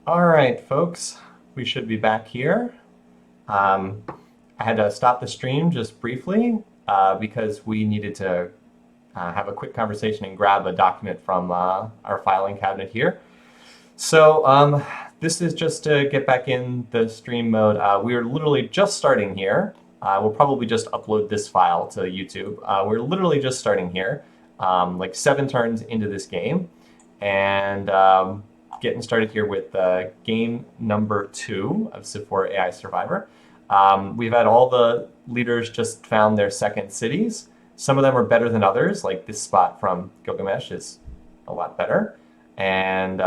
All right, folks, we should be back here. Um, I had to stop the stream just briefly because we needed to have a quick conversation and grab a document from our filing cabinet here. So this is just to get back in the stream mode. We are literally just starting here. We'll probably just upload this file to YouTube. We're literally just starting here, like 7 turns into this game. And getting started here with game number 2 of Civ4 AI Survivor. We've had all the leaders just found their second cities. Some of them are better than others, like this spot from Gilgamesh is a lot better. And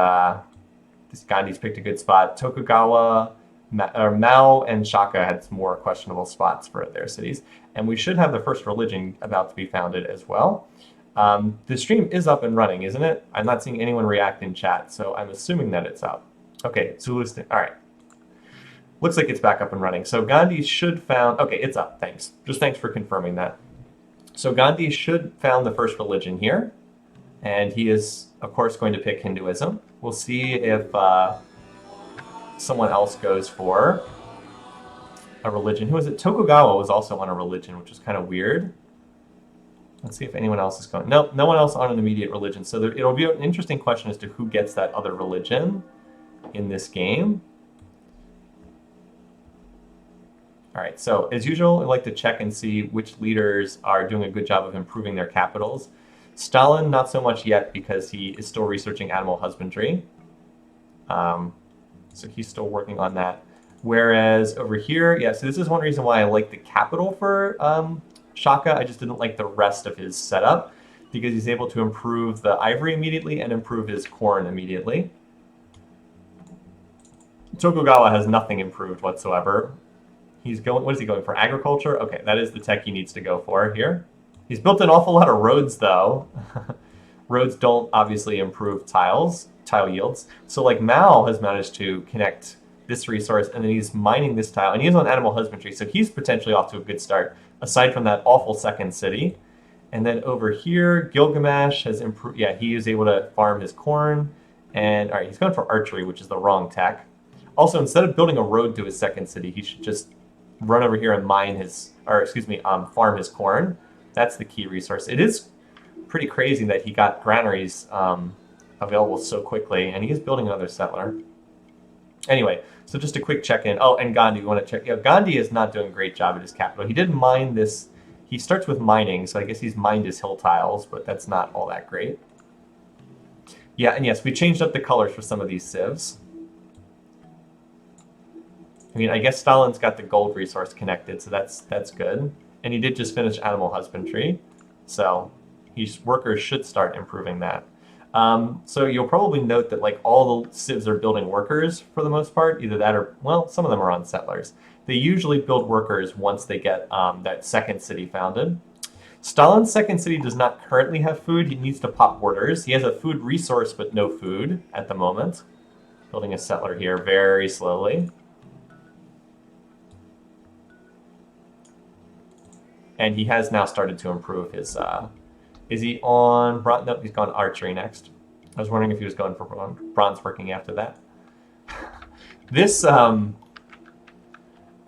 this Gandhi's picked a good spot. Tokugawa, Mao, and Shaka had some more questionable spots for their cities. And we should have the first religion about to be founded as well. The stream is up and running, isn't it? I'm not seeing anyone react in chat, so I'm assuming that it's up. Okay, Sulla, all right. Looks like it's back up and running. So Gandhi should found, okay, it's up, thanks. Just thanks for confirming that. So Gandhi should found the first religion here, and he is, of course, going to pick Hinduism. We'll see if someone else goes for a religion. Who was it? Tokugawa was also on a religion, which is kind of weird. Let's see if anyone else is going. No, no one else on an immediate religion. So it'll be an interesting question as to who gets that other religion in this game. All right, so as usual, I like to check and see which leaders are doing a good job of improving their capitals. Stalin, not so much yet because he is still researching animal husbandry. So he's still working on that. Whereas over here, yeah, so this is one reason why I like the capital for Shaka. I just didn't like the rest of his setup because he's able to improve the ivory immediately and improve his corn immediately. Tokugawa has nothing improved whatsoever. He's going, what is he going for? Agriculture? Okay, that is the tech he needs to go for here. He's built an awful lot of roads though. Roads don't obviously improve tile yields. So like Mao has managed to connect this resource and then he's mining this tile and he's on animal husbandry. So he's potentially off to a good start aside from that awful second city. And then over here, Gilgamesh has improved. Yeah, he is able to farm his corn. And all right, he's going for archery, which is the wrong tech. Also, instead of building a road to his second city, he should just run over here and mine his, or excuse me, farm his corn. That's the key resource. It is pretty crazy that he got granaries available so quickly, and he is building another settler. Anyway, so just a quick check-in. Oh, and Gandhi, we want to check. Yeah, Gandhi is not doing a great job at his capital. He did mine this. He starts with mining, so I guess he's mined his hill tiles, but that's not all that great. Yeah, and yes, we changed up the colors for some of these civs. I mean, I guess Stalin's got the gold resource connected, so that's good. And he did just finish animal husbandry, so his workers should start improving that. So you'll probably note that like all the civs are building workers for the most part, either that or, well, some of them are on settlers. They usually build workers once they get that second city founded. Stalin's second city does not currently have food. He needs to pop borders. He has a food resource, but no food at the moment. Building a settler here very slowly. And he has now started to improve his, is he on bronze? Nope, he's gone archery next. I was wondering if he was going for bronze working after that. This, I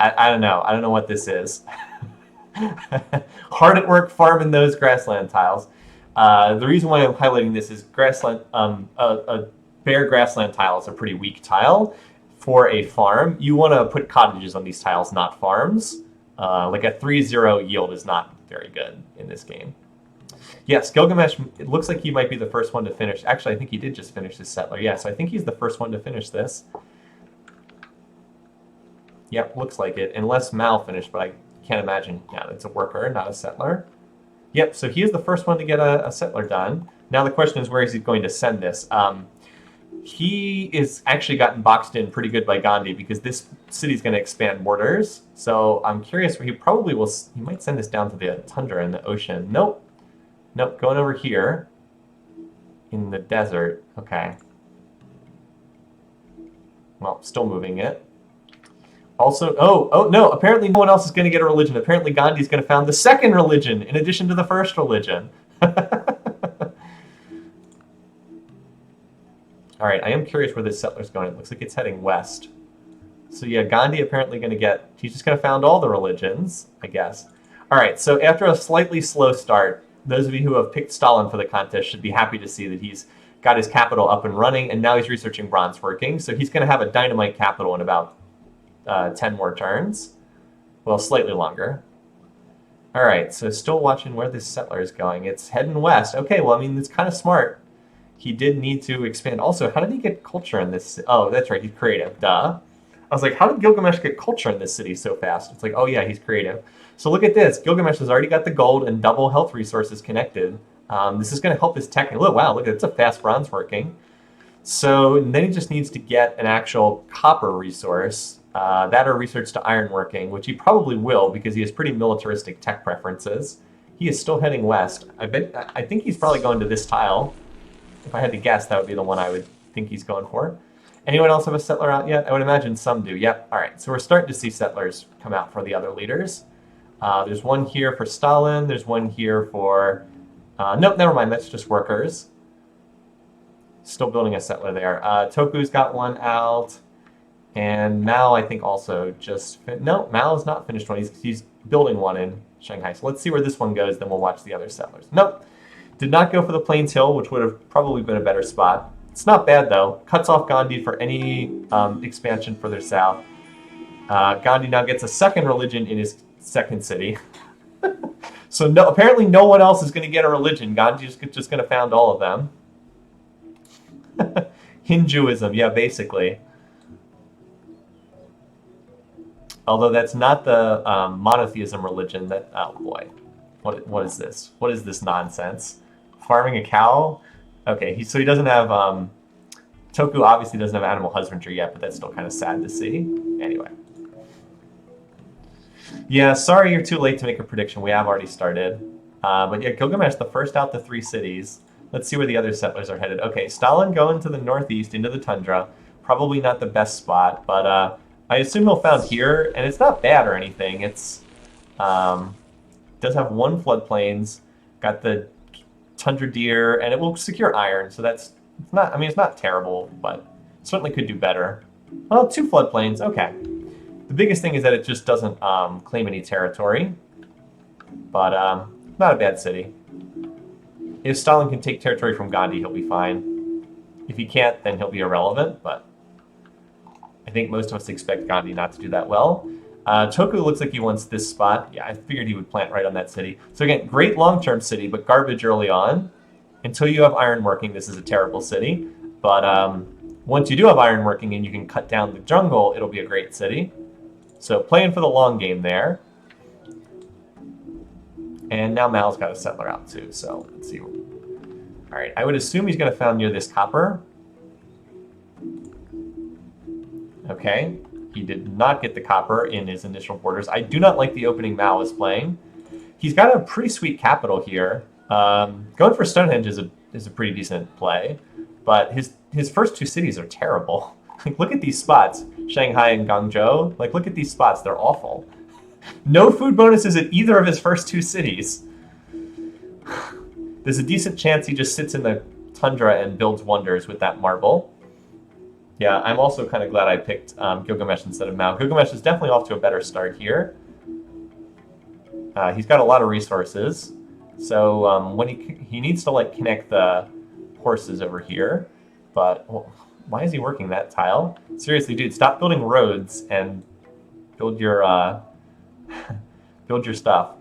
don't know. I don't know what this is. Hard at work farming those grassland tiles. The reason why I'm highlighting this is grassland, a bare grassland tile is a pretty weak tile for a farm. You want to put cottages on these tiles, not farms. Like a 3-0 yield is not very good in this game. Yes, Gilgamesh, it looks like he might be the first one to finish. Actually, I think he did just finish his settler. Yeah, so I think he's the first one to finish this. Yep, looks like it. Unless Mal finished, but I can't imagine. Yeah, it's a worker, not a settler. Yep, so he is the first one to get a settler done. Now the question is, where is he going to send this? He is actually gotten boxed in pretty good by Gandhi because this city's going to expand borders. So I'm curious where he probably will. He might send this down to the tundra and the ocean. Nope. Nope. Going over here in the desert. Okay. Well, still moving it. Also, oh no, apparently no one else is going to get a religion. Apparently Gandhi's going to found the second religion in addition to the first religion. All right, I am curious where this settler's going. It looks like it's heading west. So yeah, Gandhi apparently going to get, he's just going to found all the religions, I guess. All right, so after a slightly slow start, those of you who have picked Stalin for the contest should be happy to see that he's got his capital up and running, and now he's researching bronze working. So he's going to have a dynamite capital in about 10 more turns. Well, slightly longer. All right, so still watching where this settler is going. It's heading west. Okay, well, I mean, it's kind of smart. He did need to expand. Also, how did he get culture in this? Oh, that's right, he's creative. Duh. I was like, how did Gilgamesh get culture in this city so fast? It's like, oh yeah, he's creative. So look at this. Gilgamesh has already got the gold and double health resources connected. This is going to help his tech. Look, wow, look at it. It's a fast bronze working. So then he just needs to get an actual copper resource, that or research to iron working, which he probably will because he has pretty militaristic tech preferences. He is still heading west. I think he's probably going to this tile. If I had to guess, that would be the one I would think he's going for. Anyone else have a settler out yet? I would imagine some do. Yep. All right. So we're starting to see settlers come out for the other leaders. There's one here for Stalin. There's one here for... nope, never mind. That's just workers. Still building a settler there. Toku's got one out. And Mao, I think, also just... No, Mao's not finished one. He's building one in Shanghai. So let's see where this one goes. Then we'll watch the other settlers. Nope. Did not go for the Plains Hill, which would have probably been a better spot. It's not bad, though. Cuts off Gandhi for any expansion further south. Gandhi now gets a second religion in his second city. So no, apparently no one else is going to get a religion. Gandhi's just going to found all of them. Hinduism, yeah, basically. Although that's not the monotheism religion. That, oh boy, what is this? What is this nonsense? Farming a cow? Okay, so he doesn't have... Toku obviously doesn't have animal husbandry yet, but that's still kind of sad to see. Anyway. Yeah, sorry you're too late to make a prediction. We have already started. But yeah, Gilgamesh, the first out the 3 cities. Let's see where the other settlers are headed. Okay, Stalin going to the northeast into the tundra. Probably not the best spot, but I assume he'll found here. And it's not bad or anything. It's does have 1 floodplains. Got the tundra deer, and it will secure iron. So that's not. I mean, it's not terrible, but certainly could do better. Well, 2 floodplains. Okay. The biggest thing is that it just doesn't claim any territory, but not a bad city. If Stalin can take territory from Gandhi, he'll be fine. If he can't, then he'll be irrelevant, but I think most of us expect Gandhi not to do that well. Toku looks like he wants this spot. Yeah, I figured he would plant right on that city. So again, great long-term city, but garbage early on. Until you have iron working, this is a terrible city. But once you do have iron working and you can cut down the jungle, it'll be a great city. So playing for the long game there. And now Mao's got a settler out too, so let's see. All right, I would assume he's going to found near this copper. Okay, he did not get the copper in his initial borders. I do not like the opening Mao is playing. He's got a pretty sweet capital here. Going for Stonehenge is a pretty decent play, but his first 2 cities are terrible. Like, look at these spots, Shanghai and Guangzhou. Like, look at these spots, they're awful. No food bonuses at either of his first 2 cities. There's a decent chance he just sits in the tundra and builds wonders with that marble. Yeah, I'm also kind of glad I picked Gilgamesh instead of Mao. Gilgamesh is definitely off to a better start here. He's got a lot of resources. So when he needs to like connect the horses over here, but well, why is he working that tile? Seriously, dude, stop building roads and build your build your stuff.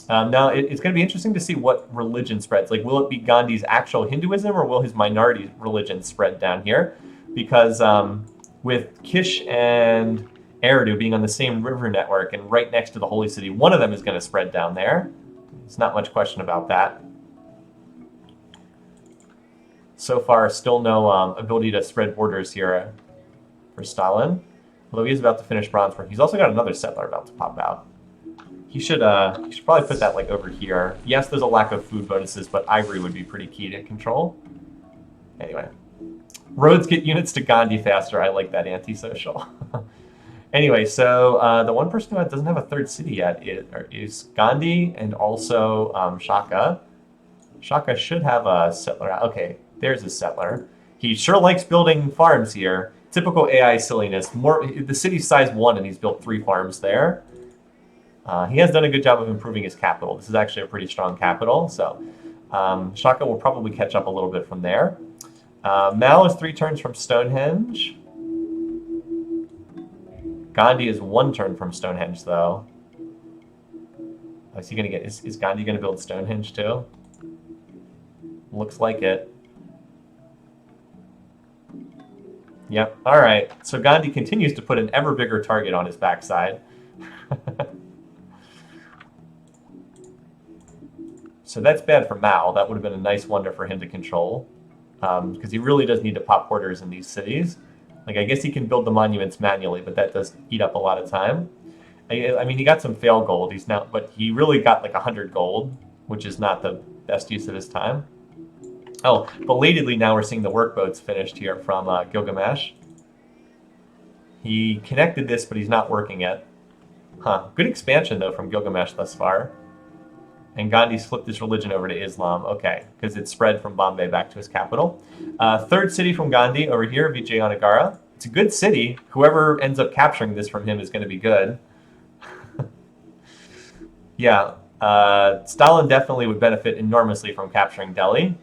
Now it's going to be interesting to see what religion spreads. Like, will it be Gandhi's actual Hinduism or will his minority religion spread down here? Because with Kish and Eridu being on the same river network and right next to the holy city, one of them is going to spread down there. There's not much question about that. So far, still no ability to spread borders here for Stalin. Although he is about to finish bronze work. He's also got another settler about to pop out. He should probably put that like over here. Yes, there's a lack of food bonuses, but ivory would be pretty key to control. Anyway. Roads get units to Gandhi faster. I like that antisocial. Anyway, so the one person who doesn't have a 3rd city yet is Gandhi and also Shaka. Shaka should have a settler. Okay, there's a settler. He sure likes building farms here. Typical AI silliness. The city's size 1, and he's built 3 farms there. He has done a good job of improving his capital. This is actually a pretty strong capital, so Shaka will probably catch up a little bit from there. Mao is 3 turns from Stonehenge. Gandhi is 1 turn from Stonehenge, though. Is he gonna get? Is Gandhi gonna build Stonehenge too? Looks like it. Yep. All right. So Gandhi continues to put an ever bigger target on his backside. So that's bad for Mao. That would have been a nice wonder for him to control, because he really does need to pop quarters in these cities. Like, I guess he can build the monuments manually, but that does eat up a lot of time. I mean, he got some fail gold. But he really got like 100 gold, which is not the best use of his time. Oh, belatedly now we're seeing the workboats finished here from Gilgamesh. He connected this, but he's not working yet. Huh. Good expansion, though, from Gilgamesh thus far. And Gandhi's flipped his religion over to Islam. Okay, because it spread from Bombay back to his capital. Third city from Gandhi over here, Vijayanagara. It's a good city. Whoever ends up capturing this from him is going to be good. Yeah, Stalin definitely would benefit enormously from capturing Delhi.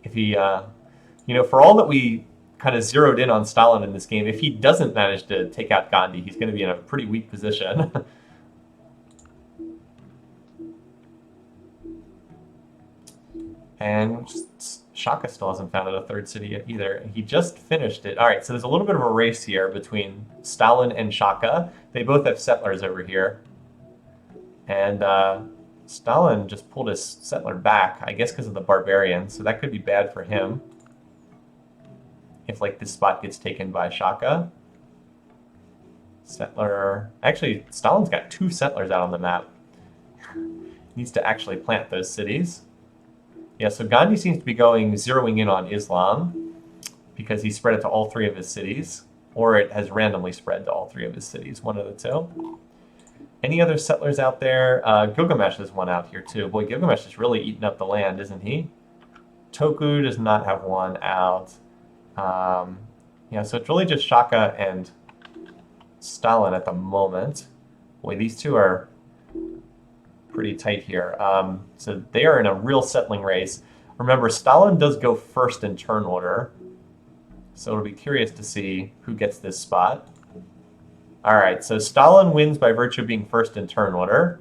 If he, for all that we kind of zeroed in on Stalin in this game, if he doesn't manage to take out Gandhi, he's going to be in a pretty weak position. And Shaka still hasn't founded a third city yet either. He just finished it. All right, so there's a little bit of a race here between Stalin and Shaka. They both have settlers over here. And Stalin just pulled his settler back, I guess because of the barbarians, so that could be bad for him. If, like, this spot gets taken by Shaka. Settler... Actually, Stalin's got 2 settlers out on the map. Needs to actually plant those cities. Yeah, so Gandhi seems to be zeroing in on Islam because he spread it to all 3 of his cities, or it has randomly spread to all 3 of his cities, one of the 2. Any other settlers out there? Gilgamesh has one out here too. Boy, Gilgamesh is really eating up the land, isn't he? Toku does not have one out. Yeah, so it's really just Shaka and Stalin at the moment. Boy, these 2 are pretty tight here. So they are in a real settling race. Remember, Stalin does go first in turn order, so it'll be curious to see who gets this spot. All right, so Stalin wins by virtue of being first in turn order.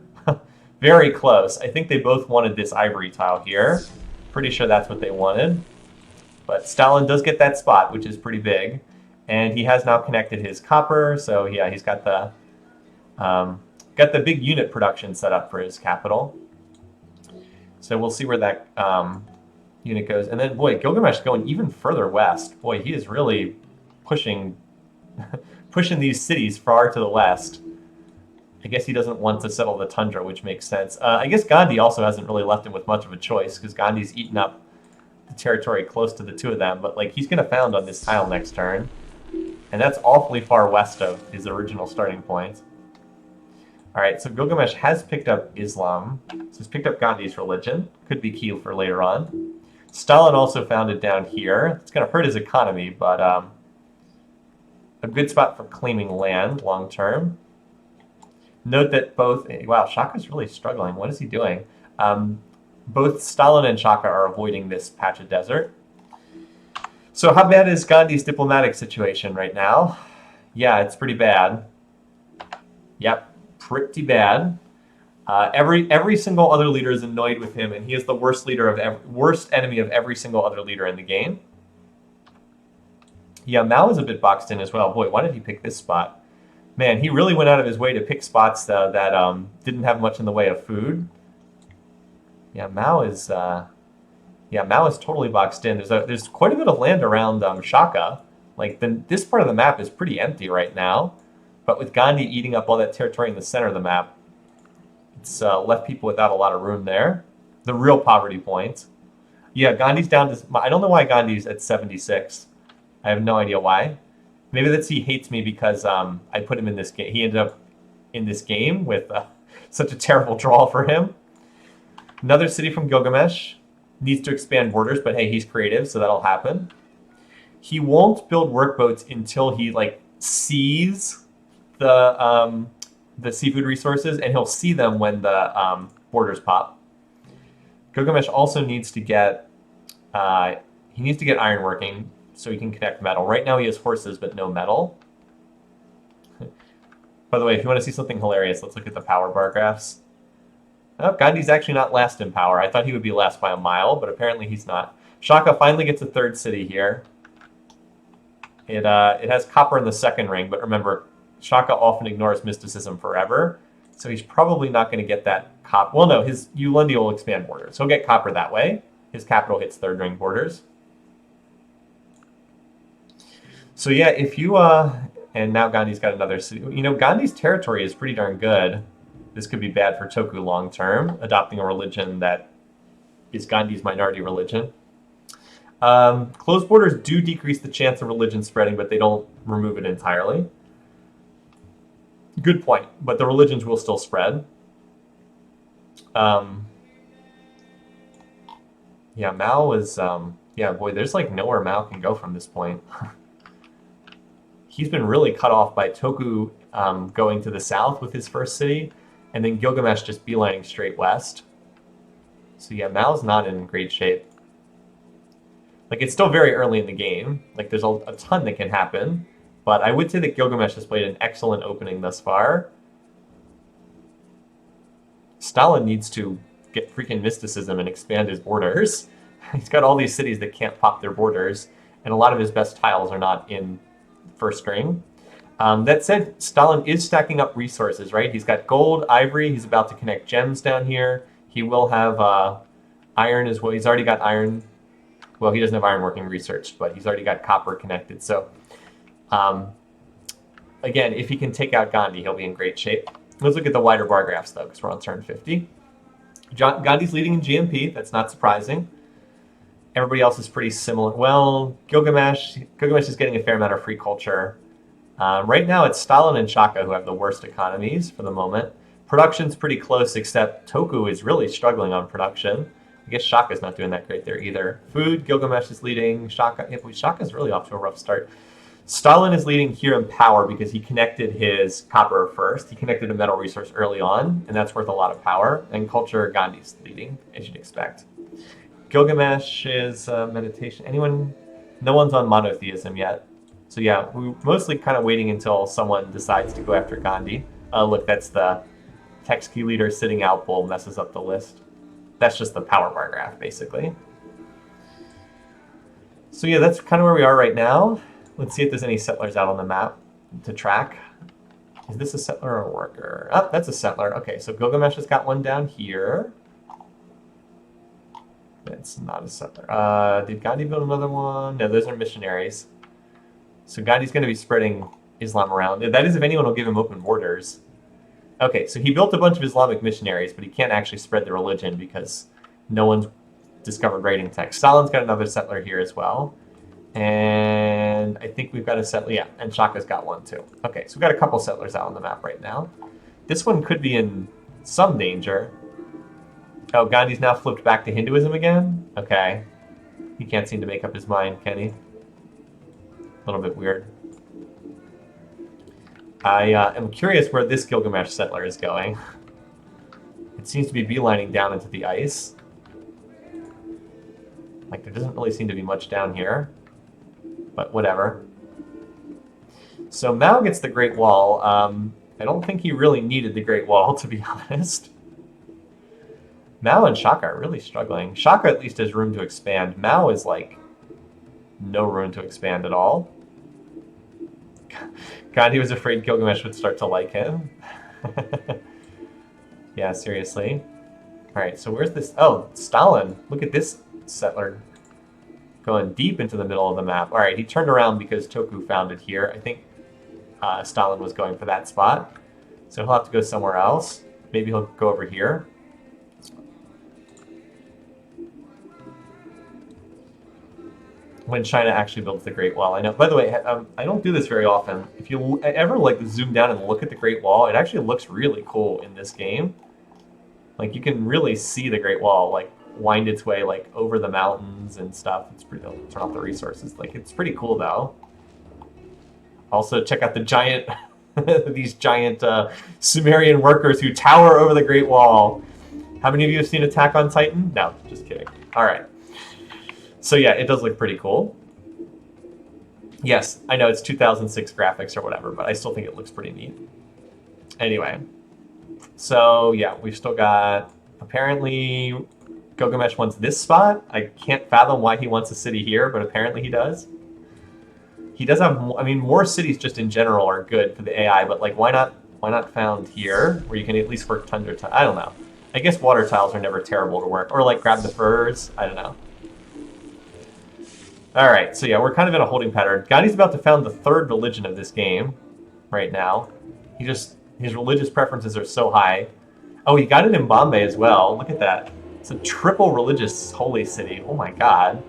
Very close. I think they both wanted this ivory tile here. Pretty sure that's what they wanted. But Stalin does get that spot, which is pretty big. And he has now connected his copper, so yeah, he's got the big unit production set up for his capital. So we'll see where that unit goes. And then, boy, Gilgamesh going even further west. Boy, he is really pushing these cities far to the west. I guess he doesn't want to settle the tundra, which makes sense. I guess Gandhi also hasn't really left him with much of a choice, because Gandhi's eaten up the territory close to the 2 of them. But, like, he's going to found on this tile next turn. And that's awfully far west of his original starting point. All right, so Gilgamesh has picked up Islam. So he's picked up Gandhi's religion. Could be key for later on. Stalin also found it down here. It's going to hurt his economy, but a good spot for claiming land long term. Note that both... Wow, Shaka's really struggling. What is he doing? Both Stalin and Shaka are avoiding this patch of desert. So how bad is Gandhi's diplomatic situation right now? Yeah, it's pretty bad. Yep. Pretty bad. Every single other leader is annoyed with him, and he is the worst enemy of every single other leader in the game. Yeah, Mao is a bit boxed in as well. Boy, why did he pick this spot? Man, he really went out of his way to pick spots that didn't have much in the way of food. Yeah, Mao is totally boxed in. There's quite a bit of land around Shaka. Like this part of the map is pretty empty right now. But with Gandhi eating up all that territory in the center of the map, it's left people without a lot of room there. The real poverty point. Yeah, Gandhi's down to... I don't know why Gandhi's at 76. I have no idea why. Maybe that's he hates me because I put him in this game. He ended up in this game with such a terrible draw for him. Another city from Gilgamesh. Needs to expand borders, but hey, he's creative, so that'll happen. He won't build workboats until he like sees the seafood resources, and he'll see them when the borders pop. Gilgamesh also needs to get iron working so he can connect metal. Right now he has horses but no metal. By the way, if you want to see something hilarious, let's look at the power bar graphs. Oh, Gandhi's actually not last in power. I thought he would be last by a mile, but apparently he's not. Shaka finally gets a third city here. It has copper in the second ring, but remember, Shaka often ignores mysticism forever, so he's probably not going to get that copper. Well, no, his Ulundi will expand borders. He'll get copper that way. His capital hits third ring borders. So yeah, if you and now Gandhi's got another city. You know, Gandhi's territory is pretty darn good. This could be bad for Toku long term, adopting a religion that is Gandhi's minority religion. Closed borders do decrease the chance of religion spreading, but they don't remove it entirely. Good point, but the religions will still spread. Yeah, Mao is, yeah, boy, there's like nowhere Mao can go from this point. He's been really cut off by Toku going to the south with his first city, and then Gilgamesh just beelining straight west. So yeah, Mao's not in great shape. Like, it's still very early in the game. Like, there's a ton that can happen. But I would say that Gilgamesh has played an excellent opening thus far. Stalin needs to get freaking mysticism and expand his borders. He's got all these cities that can't pop their borders, and a lot of his best tiles are not in first string. That said, Stalin is stacking up resources, right? He's got gold, ivory. He's about to connect gems down here. He will have iron as well. He's already got iron. Well, he doesn't have iron working researched, but he's already got copper connected. So, again, if he can take out Gandhi, he'll be in great shape. Let's look at the wider bar graphs, though, because we're on turn 50. Gandhi's leading in GMP. That's not surprising. Everybody else is pretty similar. Well, Gilgamesh is getting a fair amount of free culture. Right now, it's Stalin and Shaka who have the worst economies for the moment. Production's pretty close, except Toku is really struggling on production. I guess Shaka's not doing that great there either. Food, Gilgamesh is leading. Shaka's really off to a rough start. Stalin is leading here in power because he connected his copper first. He connected a metal resource early on, and that's worth a lot of power. And culture, Gandhi's leading, as you'd expect. Gilgamesh is meditation. No one's on monotheism yet. So yeah, we're mostly kind of waiting until someone decides to go after Gandhi. Look, that's the text key leader sitting out bull messes up the list. That's just the power bar graph, basically. So yeah, that's kind of where we are right now. Let's see if there's any settlers out on the map to track. Is this a settler or a worker? Oh, that's a settler. Okay, so Gilgamesh has got one down here. That's not a settler. Did Gandhi build another one? No, those are missionaries. So Gandhi's going to be spreading Islam around. That is if anyone will give him open borders. Okay, so he built a bunch of Islamic missionaries, but he can't actually spread the religion because no one's discovered writing text. Stalin's got another settler here as well. And I think we've got a settler, yeah, and Shaka's got one too. Okay, so we've got a couple settlers out on the map right now. This one could be in some danger. Oh, Gandhi's now flipped back to Hinduism again? Okay. He can't seem to make up his mind, can he? A little bit weird. I am curious where this Gilgamesh settler is going. It seems to be beelining down into the ice. Like, there doesn't really seem to be much down here. But whatever. So Mao gets the Great Wall. I don't think he really needed the Great Wall, to be honest. Mao and Shaka are really struggling. Shaka at least has room to expand. Mao is like no room to expand at all. God, he was afraid Gilgamesh would start to like him. Yeah, seriously. All right, so where's this? Oh, Stalin. Look at this settler going deep into the middle of the map. All right, he turned around because Toku found it here. I think Stalin was going for that spot. So he'll have to go somewhere else. Maybe he'll go over here. When China actually builds the Great Wall. I know. By the way, I don't do this very often. If you ever like zoom down and look at the Great Wall, it actually looks really cool in this game. Like, you can really see the Great Wall like wind its way like over the mountains and stuff. It's pretty. Turn off the resources. Like it's pretty cool though. Also, check out the giant, these giant Sumerian workers who tower over the Great Wall. How many of you have seen Attack on Titan? No, just kidding. All right. So yeah, it does look pretty cool. Yes, I know it's 2006 graphics or whatever, but I still think it looks pretty neat. Anyway, so yeah, we've still got, apparently Gilgamesh wants this spot. I can't fathom why he wants a city here, but apparently he does. He does have, I mean, more cities just in general are good for the AI, but like, why not found here, where you can at least work tundra tiles? I don't know. I guess water tiles are never terrible to work, or like grab the furs. I don't know. All right, so yeah, we're kind of in a holding pattern. Gandhi's about to found the third religion of this game right now. His religious preferences are so high. Oh, he got it in Bombay as well. Look at that. It's a triple religious holy city. Oh my God.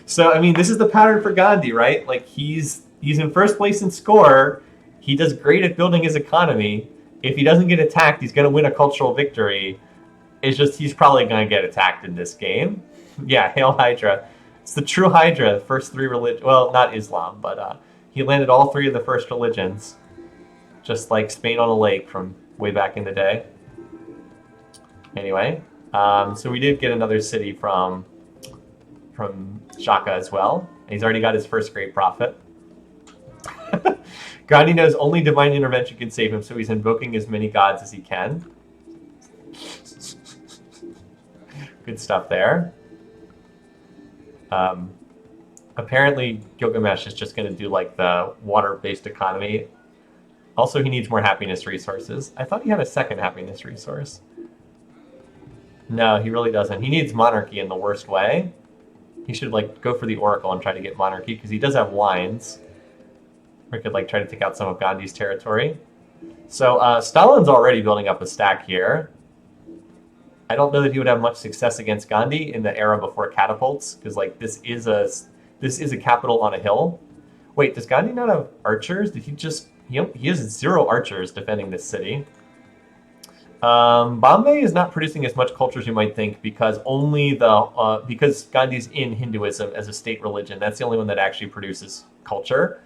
So, I mean, this is the pattern for Gandhi, right? Like, he's in first place in score. He does great at building his economy. If he doesn't get attacked, he's going to win a cultural victory. It's just he's probably going to get attacked in this game. Yeah, Hail Hydra. It's the true Hydra, the first three religions. Well, not Islam, but he landed all three of the first religions. Just like Spain on a lake from way back in the day. Anyway, so we did get another city from Shaka as well. He's already got his first great prophet. Gandhi knows only divine intervention can save him, so he's invoking as many gods as he can. Good stuff there. Apparently, Gilgamesh is just going to do like the water-based economy. Also, he needs more happiness resources. I thought he had a second happiness resource. No, he really doesn't. He needs monarchy in the worst way. He should like go for the Oracle and try to get monarchy, because he does have wines. Or he could like try to take out some of Gandhi's territory. So Stalin's already building up a stack here. I don't know that he would have much success against Gandhi in the era before catapults, because like this is a capital on a hill. Wait, does Gandhi not have archers? Did he just he has 0 archers defending this city? Bombay is not producing as much culture as you might think, because only because Gandhi's in Hinduism as a state religion. That's the only one that actually produces culture.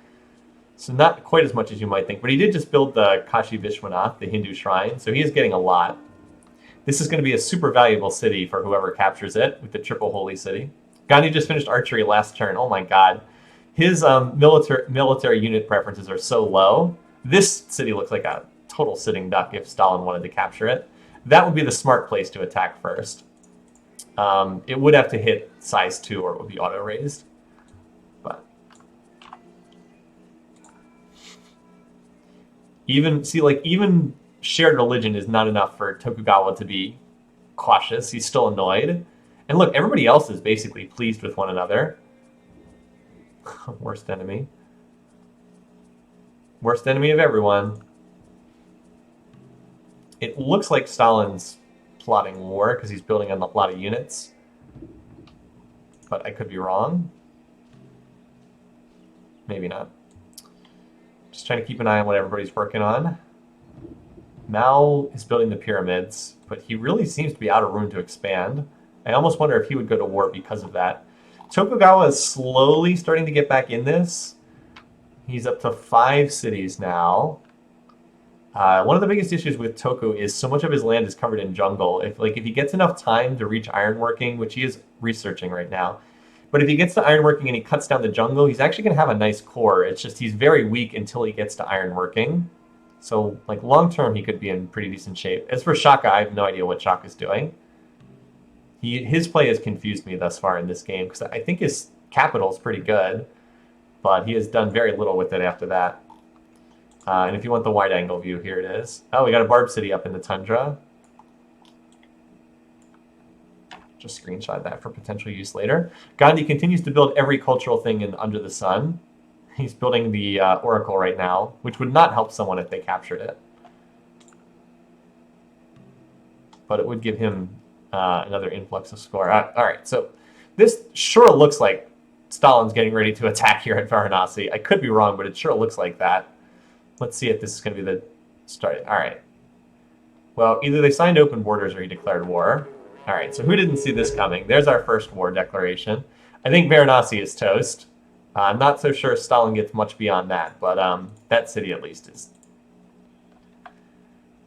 So not quite as much as you might think. But he did just build the Kashi Vishwanath, the Hindu shrine, so he is getting a lot. This is going to be a super valuable city for whoever captures it with the triple holy city. Gandhi just finished archery last turn. Oh my God. His military unit preferences are so low. This city looks like a total sitting duck if Stalin wanted to capture it. That would be the smart place to attack first. It would have to hit size 2 or it would be auto-raised. But even shared religion is not enough for Tokugawa to be cautious. He's still annoyed. And look, everybody else is basically pleased with one another. Worst enemy. Worst enemy of everyone. It looks like Stalin's plotting war because he's building a lot of units. But I could be wrong. Maybe not. Just trying to keep an eye on what everybody's working on. Mao is building the pyramids, but he really seems to be out of room to expand. I almost wonder if he would go to war because of that. Tokugawa is slowly starting to get back in this. He's up to 5 cities now. One of the biggest issues with Toku is so much of his land is covered in jungle. If he gets enough time to reach ironworking, which he is researching right now, but if he gets to ironworking and he cuts down the jungle, he's actually going to have a nice core. It's just he's very weak until he gets to ironworking. So, like, long term, he could be in pretty decent shape. As for Shaka, I have no idea what Shaka's doing. His play has confused me thus far in this game, because I think his capital is pretty good, but he has done very little with it after that. And if you want the wide-angle view, here it is. Oh, we got a Barb City up in the tundra. Just screenshot that for potential use later. Gandhi continues to build every cultural thing under the sun. He's building the Oracle right now, which would not help someone if they captured it. But it would give him another influx of score. All right, so this sure looks like Stalin's getting ready to attack here at Varanasi. I could be wrong, but it sure looks like that. Let's see if this is going to be the start. All right. Well, either they signed open borders or he declared war. All right, so who didn't see this coming? There's our first war declaration. I think Varanasi is toast. I'm not so sure Stalin gets much beyond that, but that city at least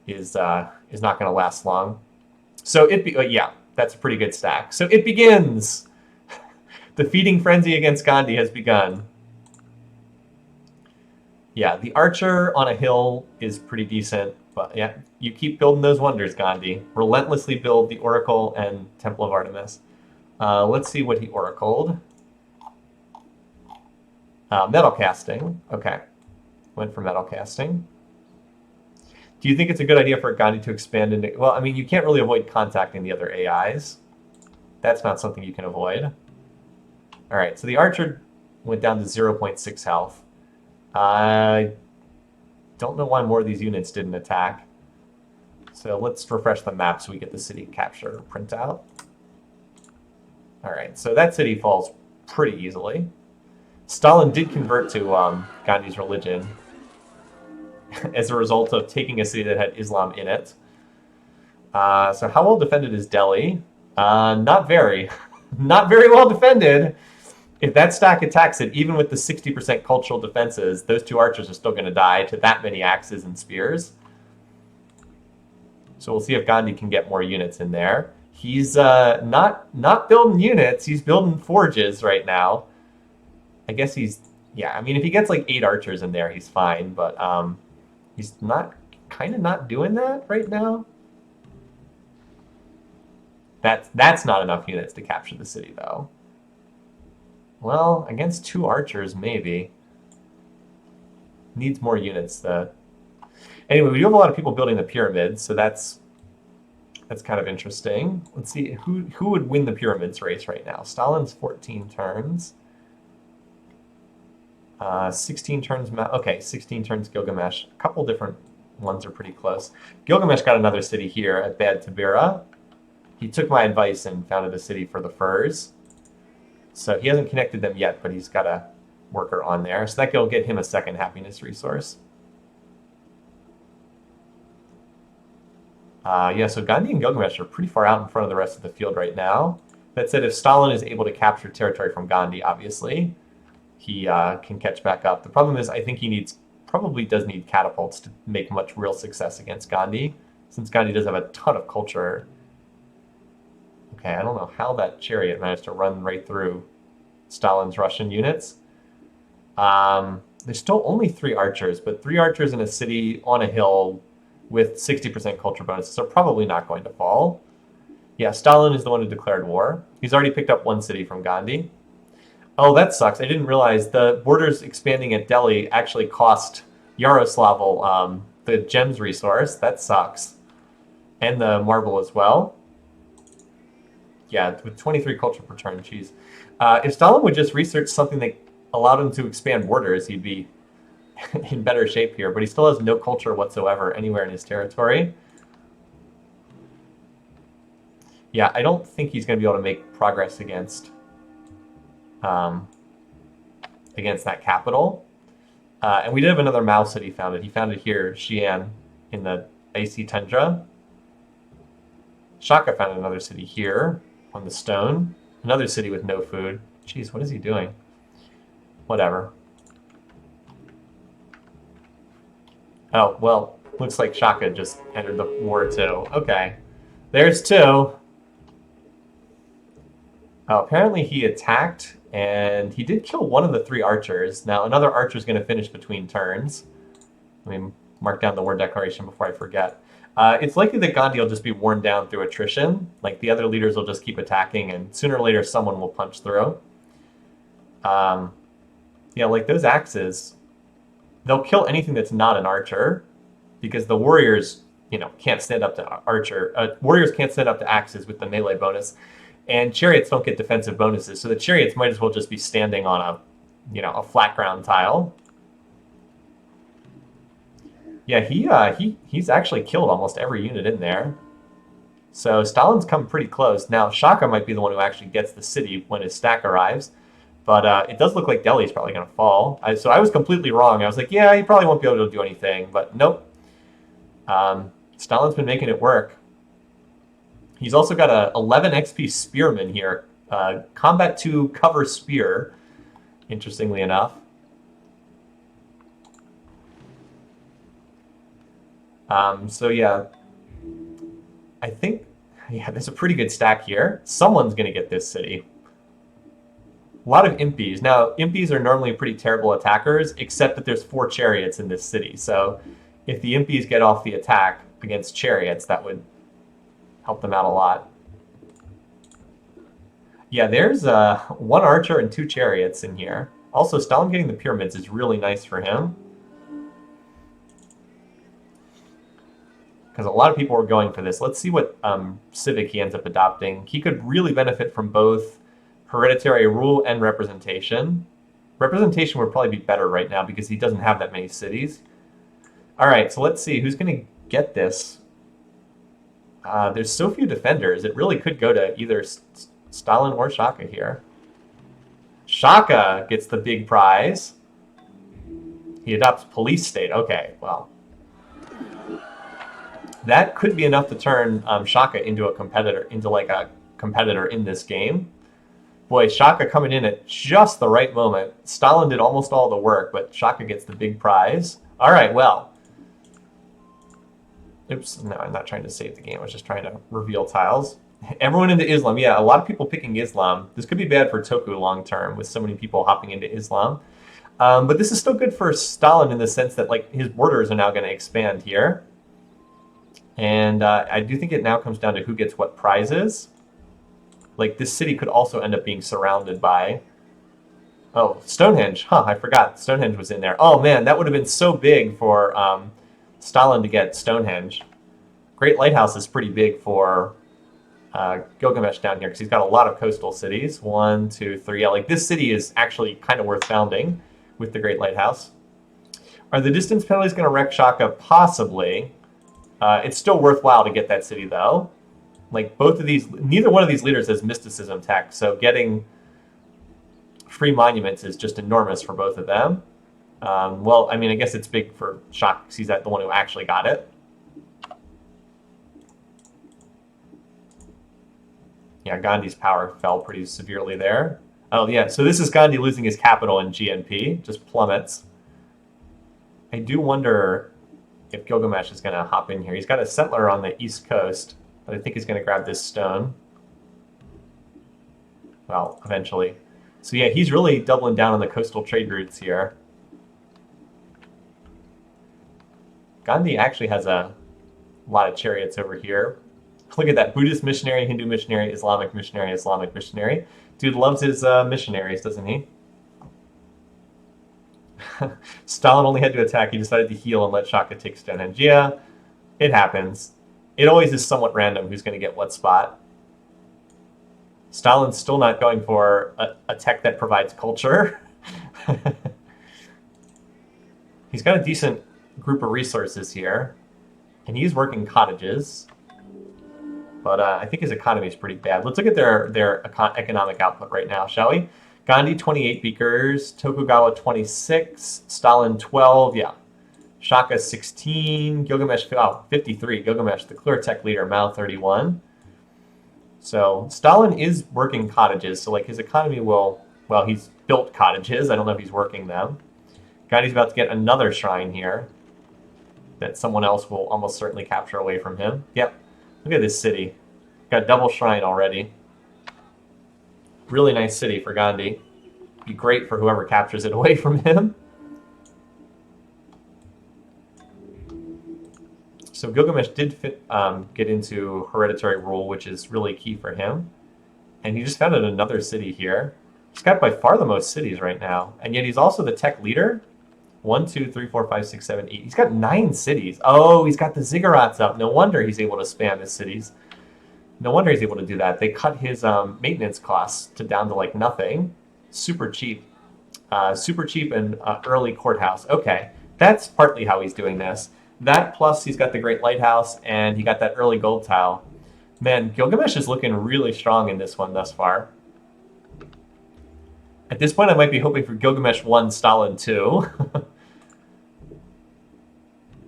is not going to last long. So yeah, that's a pretty good stack. So it begins. The feeding frenzy against Gandhi has begun. Yeah, the archer on a hill is pretty decent, but yeah, you keep building those wonders, Gandhi. Relentlessly build the Oracle and Temple of Artemis. Let's see what he oracled. Metal casting. Okay. Went for metal casting. Do you think it's a good idea for Gandhi to expand into... Well, I mean, you can't really avoid contacting the other AIs. That's not something you can avoid. All right, so the archer went down to 0.6 health. I don't know why more of these units didn't attack. So let's refresh the map so we get the city capture printout. All right, so that city falls pretty easily. Stalin did convert to Gandhi's religion as a result of taking a city that had Islam in it. So how well defended is Delhi? Not very. Not very well defended. If that stack attacks it, even with the 60% cultural defenses, those two archers are still going to die to that many axes and spears. So we'll see if Gandhi can get more units in there. He's not building units. He's building forges right now. I guess yeah, I mean, if he gets like 8 archers in there, he's fine, but he's kind of not doing that right now. That's not enough units to capture the city, though. Well, against 2 archers, maybe. Needs more units, though. Anyway, we do have a lot of people building the pyramids, so that's kind of interesting. Let's see, who would win the pyramids race right now? Stalin's 14 turns. 16 turns, okay, 16 turns Gilgamesh. A couple different ones are pretty close. Gilgamesh got another city here at Bad Tabira. He took my advice and founded a city for the furs. So he hasn't connected them yet, but he's got a worker on there. So that will get him a second happiness resource. Yeah, so Gandhi and Gilgamesh are pretty far out in front of the rest of the field right now. That said, if Stalin is able to capture territory from Gandhi, obviously, he can catch back up. The problem is, I think he probably does need catapults to make much real success against Gandhi, since Gandhi does have a ton of culture. Okay, I don't know how that chariot managed to run right through Stalin's Russian units. There's still only 3 archers, but 3 archers in a city on a hill with 60% culture bonuses are probably not going to fall. Yeah, Stalin is the one who declared war. He's already picked up 1 city from Gandhi. Oh, that sucks. I didn't realize the borders expanding at Delhi actually cost Yaroslavl the gems resource. That sucks. And the marble as well. Yeah, with 23 culture per turn, geez. If Stalin would just research something that allowed him to expand borders, he'd be in better shape here. But he still has no culture whatsoever anywhere in his territory. Yeah, I don't think he's going to be able to make progress against that capital. And we did have another Mao city founded. He founded here, Xi'an, in the icy tundra. Shaka founded another city here on the stone. Another city with no food. Jeez, what is he doing? Whatever. Oh, well, looks like Shaka just entered the war too. Okay. There's 2. Oh, apparently he attacked, and he did kill one of the 3 archers. Now, another archer is going to finish between turns. Let me mark down the war declaration before I forget. It's likely that Gandhi will just be worn down through attrition. Like, the other leaders will just keep attacking, and sooner or later someone will punch through. Yeah, like those axes, they'll kill anything that's not an archer, because the warriors, can't stand up to archer. Warriors can't stand up to axes with the melee bonus, and chariots don't get defensive bonuses. So the chariots might as well just be standing on a flat ground tile. Yeah, he's actually killed almost every unit in there. So Stalin's come pretty close. Now, Shaka might be the one who actually gets the city when his stack arrives. But it does look like Delhi's probably going to fall. So I was completely wrong. I was like, yeah, he probably won't be able to do anything. But nope. Stalin's been making it work. He's also got a 11 XP Spearman here. Combat 2 cover spear, interestingly enough. So yeah, I think, yeah, there's a pretty good stack here. Someone's going to get this city. A lot of impies. Now, impies are normally pretty terrible attackers, except that there's 4 chariots in this city. So if the impies get off the attack against chariots, that would help them out a lot. Yeah, there's 1 archer and 2 chariots in here. Also, Stalin getting the pyramids is really nice for him. Because a lot of people were going for this. Let's see what civic he ends up adopting. He could really benefit from both hereditary rule and representation. Representation would probably be better right now because he doesn't have that many cities. All right, so let's see. Who's going to get this? There's so few defenders. It really could go to either Stalin or Shaka here. Shaka gets the big prize. He adopts police state. Okay, well. That could be enough to turn Shaka into a competitor, in this game. Boy, Shaka coming in at just the right moment. Stalin did almost all the work, but Shaka gets the big prize. All right, well. Oops, no, I'm not trying to save the game. I was just trying to reveal tiles. Everyone into Islam. Yeah, a lot of people picking Islam. This could be bad for Toku long term with so many people hopping into Islam. But this is still good for Stalin in the sense that like his borders are now going to expand here. And I do think it now comes down to who gets what prizes. Like, this city could also end up being surrounded by... Oh, Stonehenge. Huh, I forgot Stonehenge was in there. Oh, man, that would have been so big for Stalin to get Stonehenge. Great Lighthouse is pretty big for Gilgamesh down here, because he's got a lot of coastal cities. 1, 2, 3. Yeah, like, this city is actually kind of worth founding with the Great Lighthouse. Are the distance penalties going to wreck Shaka? Possibly. It's still worthwhile to get that city, though. Like, both of these, neither one of these leaders has mysticism tech, so getting free monuments is just enormous for both of them. Well, I mean, I guess it's big for Shaka because he's the one who actually got it. Yeah, Gandhi's power fell pretty severely there. Oh, yeah, so this is Gandhi losing his capital in GNP, just plummets. I do wonder if Gilgamesh is going to hop in here. He's got a settler on the east coast, but I think he's going to grab this stone. Well, eventually. So yeah, he's really doubling down on the coastal trade routes here. Gandhi actually has a lot of chariots over here. Look at that. Buddhist missionary, Hindu missionary, Islamic missionary, Islamic missionary. Dude loves his missionaries, doesn't he? Stalin only had to attack. He decided to heal and let Shaka take Stonehenge. Yeah, it happens. It always is somewhat random who's going to get what spot. Stalin's still not going for a tech that provides culture. He's got a decent group of resources here. And he's working cottages. But I think his economy is pretty bad. Let's look at their economic output right now, shall we? Gandhi, 28 beakers. Tokugawa, 26. Stalin, 12. Yeah. Shaka, 16. Gilgamesh, 53. Gilgamesh, the clear tech leader, Mao, 31. So Stalin is working cottages. So like his economy will, well, he's built cottages. I don't know if he's working them. Gandhi's about to get another shrine here that someone else will almost certainly capture away from him. Yep. Look at this city. Got a double shrine already. Really nice city for Gandhi. Be great for whoever captures it away from him. So Gilgamesh did get into hereditary rule, which is really key for him. And he just founded another city here. He's got by far the most cities right now. And yet he's also the tech leader. 1, 2, 3, 4, 5, 6, 7, 8. He's got 9 cities. Oh, he's got the ziggurats up. No wonder he's able to spam his cities. No wonder he's able to do that. They cut his maintenance costs down to like nothing. Super cheap. Super cheap and early courthouse. Okay, that's partly how he's doing this. That plus he's got the Great Lighthouse and he got that early gold tile. Man, Gilgamesh is looking really strong in this one thus far. At this point, I might be hoping for Gilgamesh 1, Stalin 2.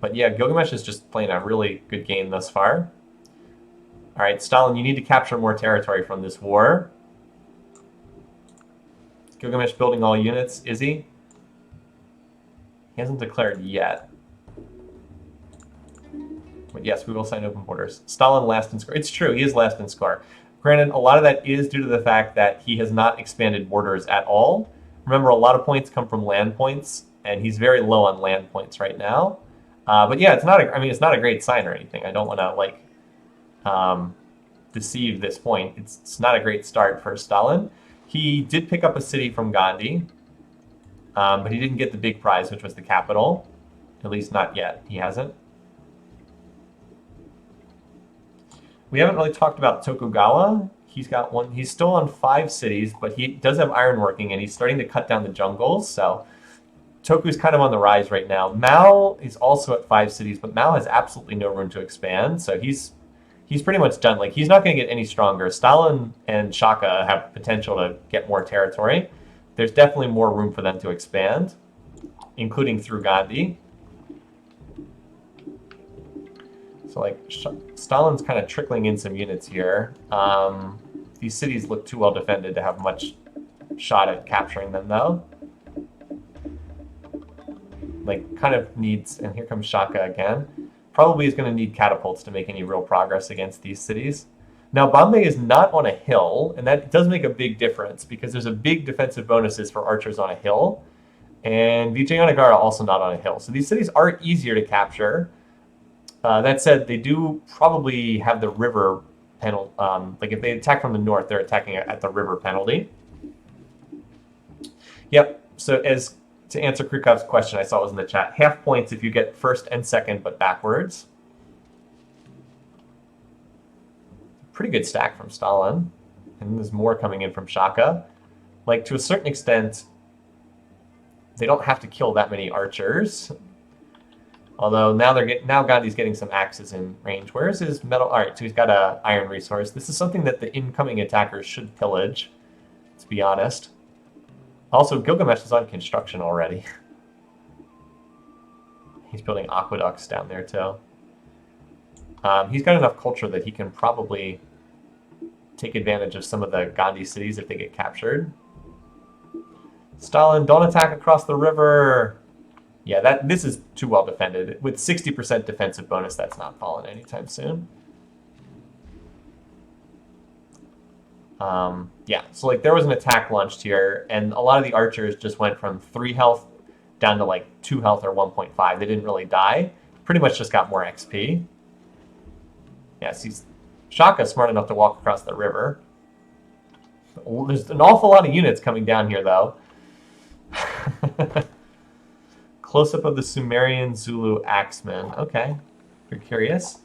But yeah, Gilgamesh is just playing a really good game thus far. All right, Stalin, you need to capture more territory from this war. Is Gilgamesh building all units? Is he? He hasn't declared yet. But yes, we will sign open borders. Stalin last in score. It's true, he is last in score. Granted, a lot of that is due to the fact that he has not expanded borders at all. Remember, a lot of points come from land points, and he's very low on land points right now. But yeah, it's not. It's not a great sign or anything. I don't want to deceive this point. It's not a great start for Stalin. He did pick up a city from Gandhi, but he didn't get the big prize, which was the capital. At least not yet. He hasn't. We haven't really talked about Tokugawa. He's got one. He's still on 5 cities, but he does have ironworking, and he's starting to cut down the jungles. So Toku's kind of on the rise right now. Mao is also at 5 cities, but Mao has absolutely no room to expand. So he's pretty much done. Like, he's not going to get any stronger. Stalin and Shaka have potential to get more territory. There's definitely more room for them to expand, including through Gandhi. So, like, Stalin's kind of trickling in some units here. These cities look too well defended to have much shot at capturing them, though. Like, kind of needs, and here comes Shaka again. Probably is going to need catapults to make any real progress against these cities. Now, Bombay is not on a hill, and that does make a big difference because there's a big defensive bonuses for archers on a hill. And Vijayanagara also not on a hill. So these cities are easier to capture. That said, they do probably have the river penalty. Like, if they attack from the north, they're attacking at the river penalty. Yep. So to answer Krikov's question, I saw it was in the chat. Half points if you get first and second, but backwards. Pretty good stack from Stalin. And there's more coming in from Shaka. Like, to a certain extent, they don't have to kill that many archers. Although now Gandhi's getting some axes in range. Where's his metal? All right, so he's got an iron resource. This is something that the incoming attackers should pillage, to be honest. Also, Gilgamesh is on construction already. He's building aqueducts down there, too. He's got enough culture that he can probably take advantage of some of the Gandhi cities if they get captured. Stalin, don't attack across the river. Yeah, this is too well defended. With 60% defensive bonus, that's not falling anytime soon. Yeah, so like there was an attack launched here, and a lot of the archers just went from 3 health down to like 2 health or 1.5. They didn't really die. Pretty much just got more XP. Yes, Shaka's smart enough to walk across the river. There's an awful lot of units coming down here, though. Close-up of the Sumerian Zulu axemen. Okay, if you're curious.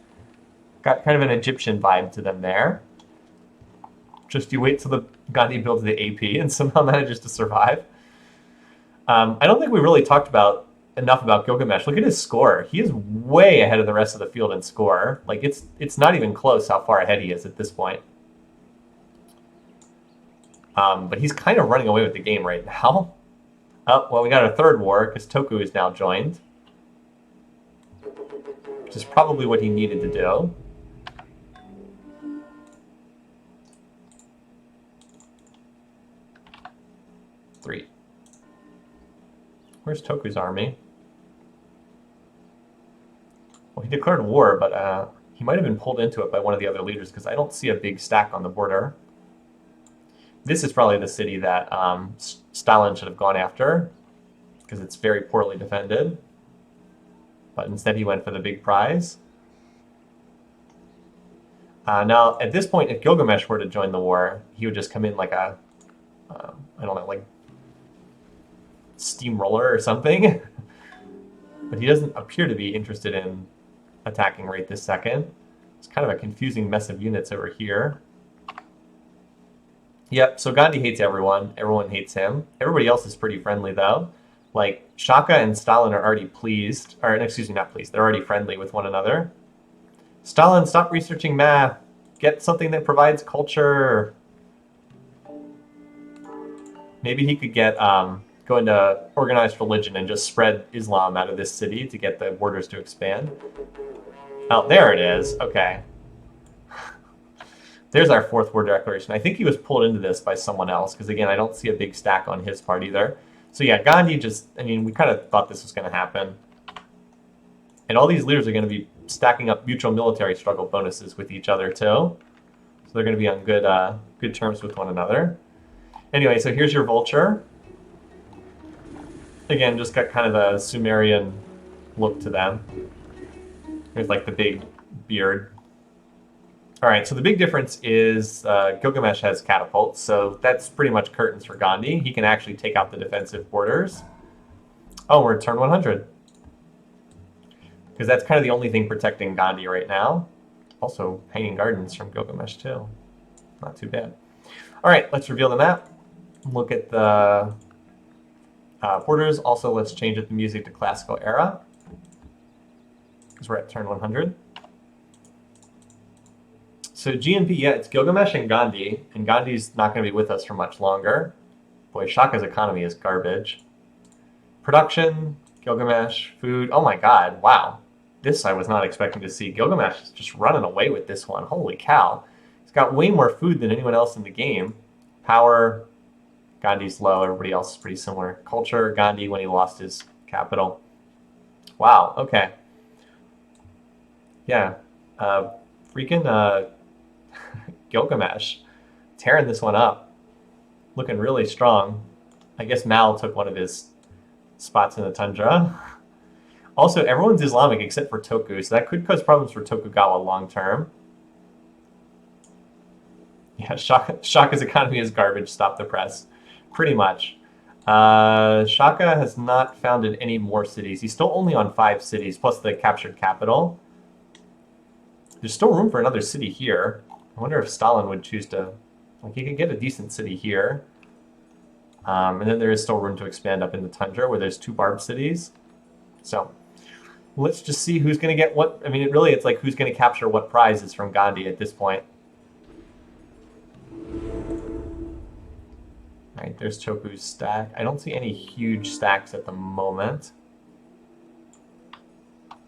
Got kind of an Egyptian vibe to them there. Just you wait till the Gandhi builds the AP and somehow manages to survive. I don't think we really talked enough about Gilgamesh. Look at his score. He is way ahead of the rest of the field in score. Like, it's not even close how far ahead he is at this point. But he's kind of running away with the game right now. Oh, well, we got a third war because Toku is now joined. Which is probably what he needed to do. Three. Where's Toku's army? Well, he declared war, but he might have been pulled into it by one of the other leaders because I don't see a big stack on the border. This is probably the city that Stalin should have gone after because it's very poorly defended. But instead he went for the big prize. Now, at this point, if Gilgamesh were to join the war, he would just come in like a, I don't know, like steamroller or something. But he doesn't appear to be interested in attacking right this second. It's kind of a confusing mess of units over here. Yep, so Gandhi hates everyone. Everyone hates him. Everybody else is pretty friendly, though. Like, Shaka and Stalin are already pleased. Or, excuse me, not pleased. They're already friendly with one another. Stalin, stop researching math. Get something that provides culture. Maybe he could get go into organized religion and just spread Islam out of this city to get the borders to expand. Oh, there it is. Okay. There's our fourth war declaration. I think he was pulled into this by someone else, because again, I don't see a big stack on his part either. So yeah, Gandhi just, I mean, we kind of thought this was going to happen. And all these leaders are going to be stacking up mutual military struggle bonuses with each other too. So they're going to be on good terms with one another. Anyway, so here's your vulture. Again, just got kind of a Sumerian look to them. There's like the big beard. All right, so the big difference is Gilgamesh has catapults, so that's pretty much curtains for Gandhi. He can actually take out the defensive borders. Oh, we're at turn 100. Because that's kind of the only thing protecting Gandhi right now. Also, hanging gardens from Gilgamesh too. Not too bad. All right, let's reveal the map. Look at the borders. Also, let's change the music to classical era. Because we're at turn 100. So GNP, yeah, it's Gilgamesh and Gandhi's not going to be with us for much longer. Boy, Shaka's economy is garbage. Production, Gilgamesh, food. Oh my god, wow. This I was not expecting to see. Gilgamesh is just running away with this one. Holy cow. He's got way more food than anyone else in the game. Power, Gandhi's low, everybody else is pretty similar. Culture, Gandhi when he lost his capital. Wow, okay. Yeah, freaking Gilgamesh tearing this one up. Looking really strong. I guess Mal took one of his spots in the tundra. Also, everyone's Islamic except for Toku, so that could cause problems for Tokugawa long term. Yeah, Shaka's economy is garbage. Stop the press. Pretty much. Shaka has not founded any more cities. He's still only on 5 cities, plus the captured capital. There's still room for another city here. I wonder if Stalin would choose to... Like, he could get a decent city here. And then there is still room to expand up in the tundra, where there's 2 barb cities. So, let's just see who's going to get what... I mean, it's like who's going to capture what prizes from Gandhi at this point. Alright, there's Choku's stack. I don't see any huge stacks at the moment.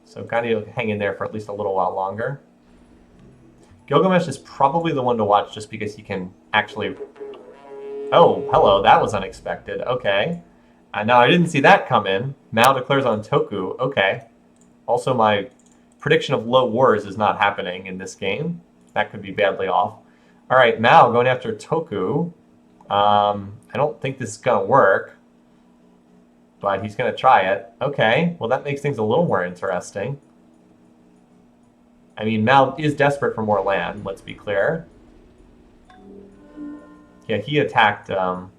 So Gandhi will hang in there for at least a little while longer. Gilgamesh is probably the one to watch just because he can actually... Oh, hello, that was unexpected. Okay. Now, I didn't see that come in. Mao declares on Toku. Okay. Also, my prediction of low wars is not happening in this game. That could be badly off. All right, Mao going after Toku. I don't think this is going to work, but he's going to try it. Okay, well, that makes things a little more interesting. I mean, Mao is desperate for more land, let's be clear. Yeah, he attacked and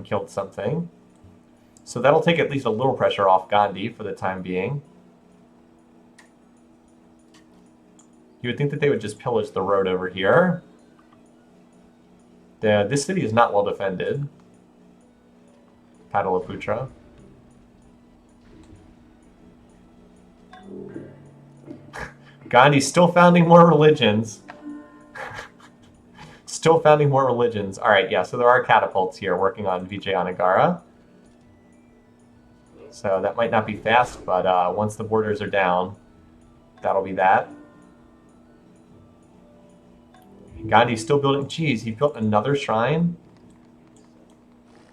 killed something. So that'll take at least a little pressure off Gandhi for the time being. You would think that they would just pillage the road over here. This city is not well defended. Pataliputra. Gandhi's still founding more religions. Still founding more religions. All right, yeah, so there are catapults here working on Vijayanagara. So that might not be fast, but once the borders are down, that'll be that. Gandhi's still building. Geez, he built another shrine?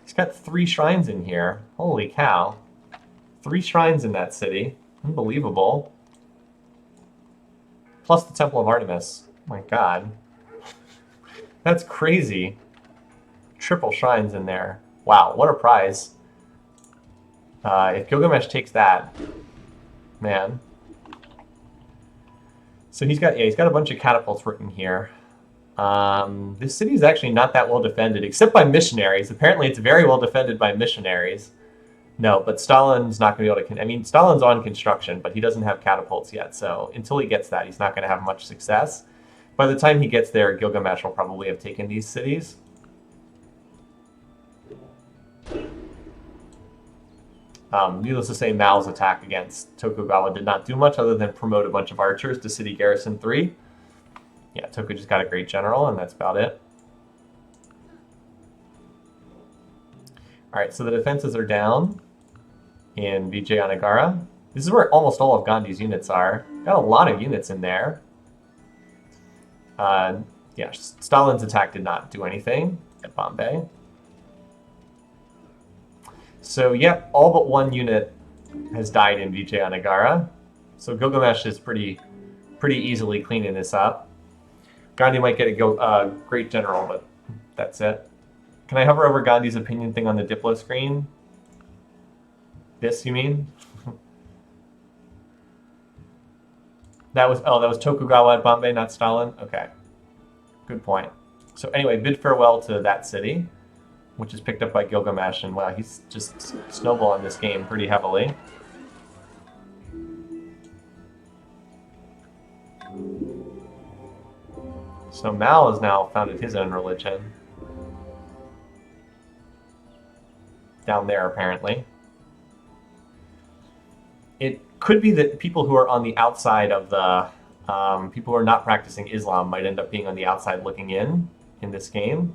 He's got 3 shrines in here. Holy cow. 3 shrines in that city. Unbelievable. Plus the Temple of Artemis. Oh my god. That's crazy. Triple shrines in there. Wow, what a prize. If Gilgamesh takes that, man. So he's got a bunch of catapults working here. This city is actually not that well defended, except by missionaries. Apparently it's very well defended by missionaries. No, but Stalin's not going to be able to... I mean, Stalin's on construction, but he doesn't have catapults yet, so until he gets that, he's not going to have much success. By the time he gets there, Gilgamesh will probably have taken these cities. Needless to say, Mao's attack against Tokugawa did not do much other than promote a bunch of archers to City Garrison 3. Yeah, Toku just got a great general, and that's about it. Alright, so the defenses are down in Vijayanagara. This is where almost all of Gandhi's units are. Got a lot of units in there. Yeah, Stalin's attack did not do anything at Bombay. So, yep, all but one unit has died in Vijayanagara. So Gilgamesh is pretty easily cleaning this up. Gandhi might get a great general, but that's it. Can I hover over Gandhi's opinion thing on the Diplo screen? This, you mean? That was Tokugawa at Bombay, not Stalin? Okay. Good point. So anyway, bid farewell to that city, which is picked up by Gilgamesh, and wow, he's just snowballing this game pretty heavily. So Mal has now founded his own religion. Down there, apparently. It could be that people who are on the outside of the... people who are not practicing Islam might end up being on the outside looking in this game.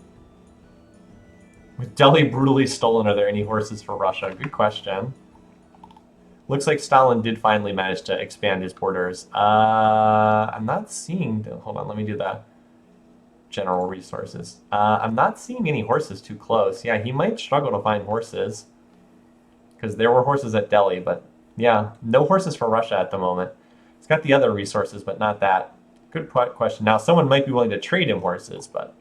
With Delhi brutally stolen, are there any horses for Russia? Good question. Looks like Stalin did finally manage to expand his borders. I'm not seeing... Hold on, let me do the general resources. I'm not seeing any horses too close. Yeah, he might struggle to find horses. Because there were horses at Delhi, but yeah, no horses for Russia at the moment. He's got the other resources, but not that. Good question. Now, someone might be willing to trade him horses, but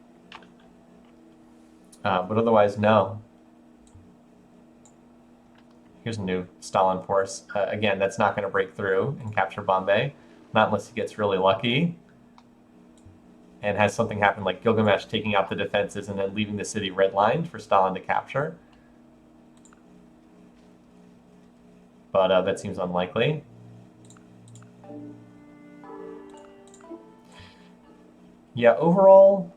otherwise, no. Here's a new Stalin force. Again, that's not going to break through and capture Bombay. Not unless he gets really lucky and has something happen like Gilgamesh taking out the defenses and then leaving the city redlined for Stalin to capture. But that seems unlikely. Yeah, overall,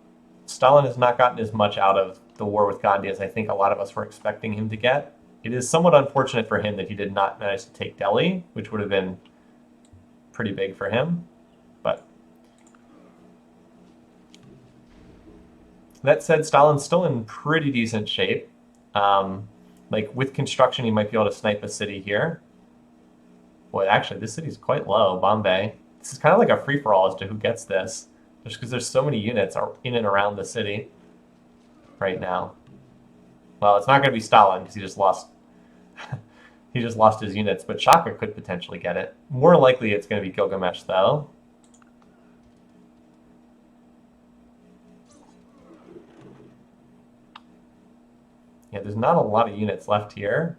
Stalin has not gotten as much out of the war with Gandhi as I think a lot of us were expecting him to get. It is somewhat unfortunate for him that he did not manage to take Delhi, which would have been pretty big for him. But that said, Stalin's still in pretty decent shape. Like with construction, he might be able to snipe a city here. Boy, actually, this city's quite low, Bombay. This is kind of like a free-for-all as to who gets this, just because there's so many units in and around the city right now. Well, it's not going to be Stalin because he just lost. He just lost his units, but Shaka could potentially get it. More likely, it's going to be Gilgamesh, though. Yeah, there's not a lot of units left here.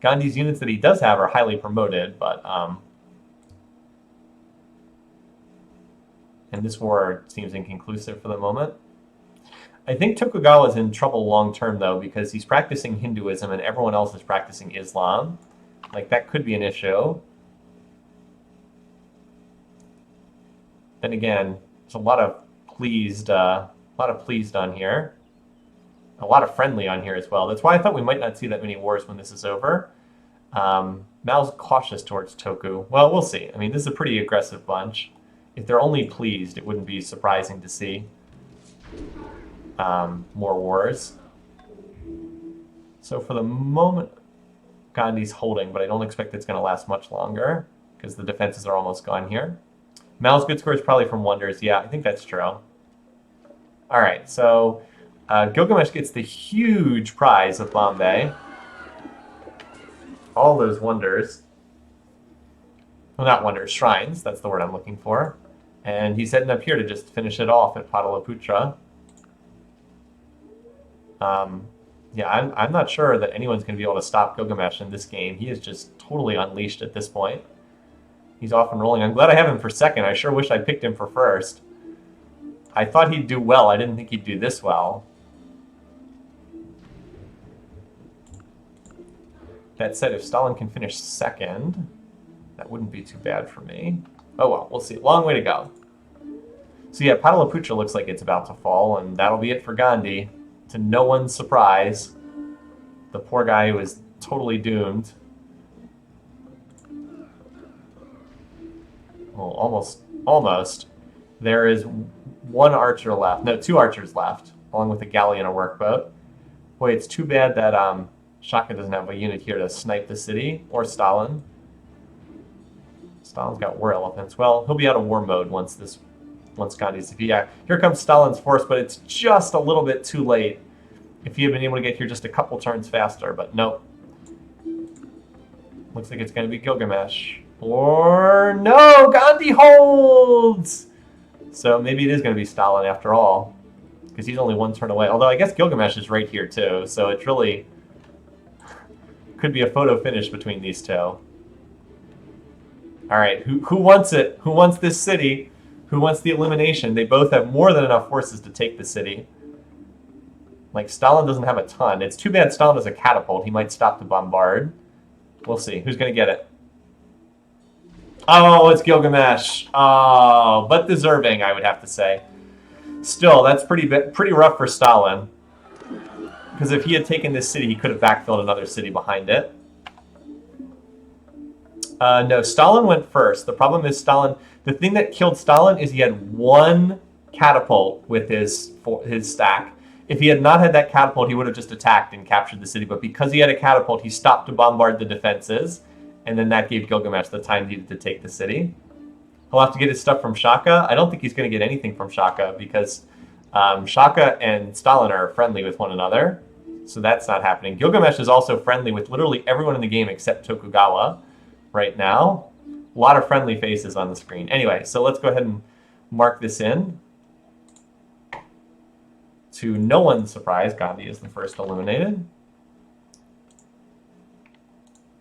Gandhi's units that he does have are highly promoted, but and this war seems inconclusive for the moment. I think Tokugawa is in trouble long term, though, because he's practicing Hinduism and everyone else is practicing Islam. Like, that could be an issue. Then again, there's a lot of pleased on here. A lot of friendly on here as well. That's why I thought we might not see that many wars when this is over. Mal's cautious towards Toku. Well, we'll see. I mean, this is a pretty aggressive bunch. If they're only pleased, it wouldn't be surprising to see more wars. So for the moment, Gandhi's holding, but I don't expect it's going to last much longer because the defenses are almost gone here. Mal's good score is probably from wonders. Yeah, I think that's true. All right, so Gilgamesh gets the huge prize of Bombay. All those wonders. Well, not wonders, shrines. That's the word I'm looking for. And he's heading up here to just finish it off at Pataliputra. Yeah, I'm not sure that anyone's going to be able to stop Gilgamesh in this game. He is just totally unleashed at this point. He's off and rolling. I'm glad I have him for second. I sure wish I picked him for first. I thought he'd do well. I didn't think he'd do this well. That said, if Stalin can finish second, that wouldn't be too bad for me. Oh well, we'll see. Long way to go. So yeah, Pataliputra looks like it's about to fall, and that'll be it for Gandhi. To no one's surprise, the poor guy who is totally doomed. Well, almost. There is one archer left. No, two archers left, along with a galley and a workboat. Boy, it's too bad that Shaka doesn't have a unit here to snipe the city, or Stalin. Stalin's got war elephants. Well, he'll be out of war mode once this once Gandhi's defeated. Yeah, here comes Stalin's force, but it's just a little bit too late. If he had been able to get here just a couple turns faster, but nope. Looks like it's going to be Gilgamesh. Or no, Gandhi holds! So maybe it is going to be Stalin after all, because he's only one turn away. Although I guess Gilgamesh is right here too, so it's really could be a photo finish between these two. All right, who wants it? Who wants this city? Who wants the elimination? They both have more than enough forces to take the city. Like, Stalin doesn't have a ton. It's too bad Stalin has a catapult. He might stop the bombard. We'll see. Who's going to get it? Oh, it's Gilgamesh. Oh, but deserving, I would have to say. Still, that's pretty rough for Stalin. Because if he had taken this city, he could have backfilled another city behind it. No, Stalin went first. The problem is the thing that killed Stalin is he had one catapult with his stack. If he had not had that catapult, he would have just attacked and captured the city. But because he had a catapult, he stopped to bombard the defenses. And then that gave Gilgamesh the time needed to take the city. He'll have to get his stuff from Shaka. I don't think he's going to get anything from Shaka because Shaka and Stalin are friendly with one another. So that's not happening. Gilgamesh is also friendly with literally everyone in the game except Tokugawa right now. A lot of friendly faces on the screen. Anyway, so let's go ahead and mark this in. To no one's surprise, Gandhi is the first eliminated.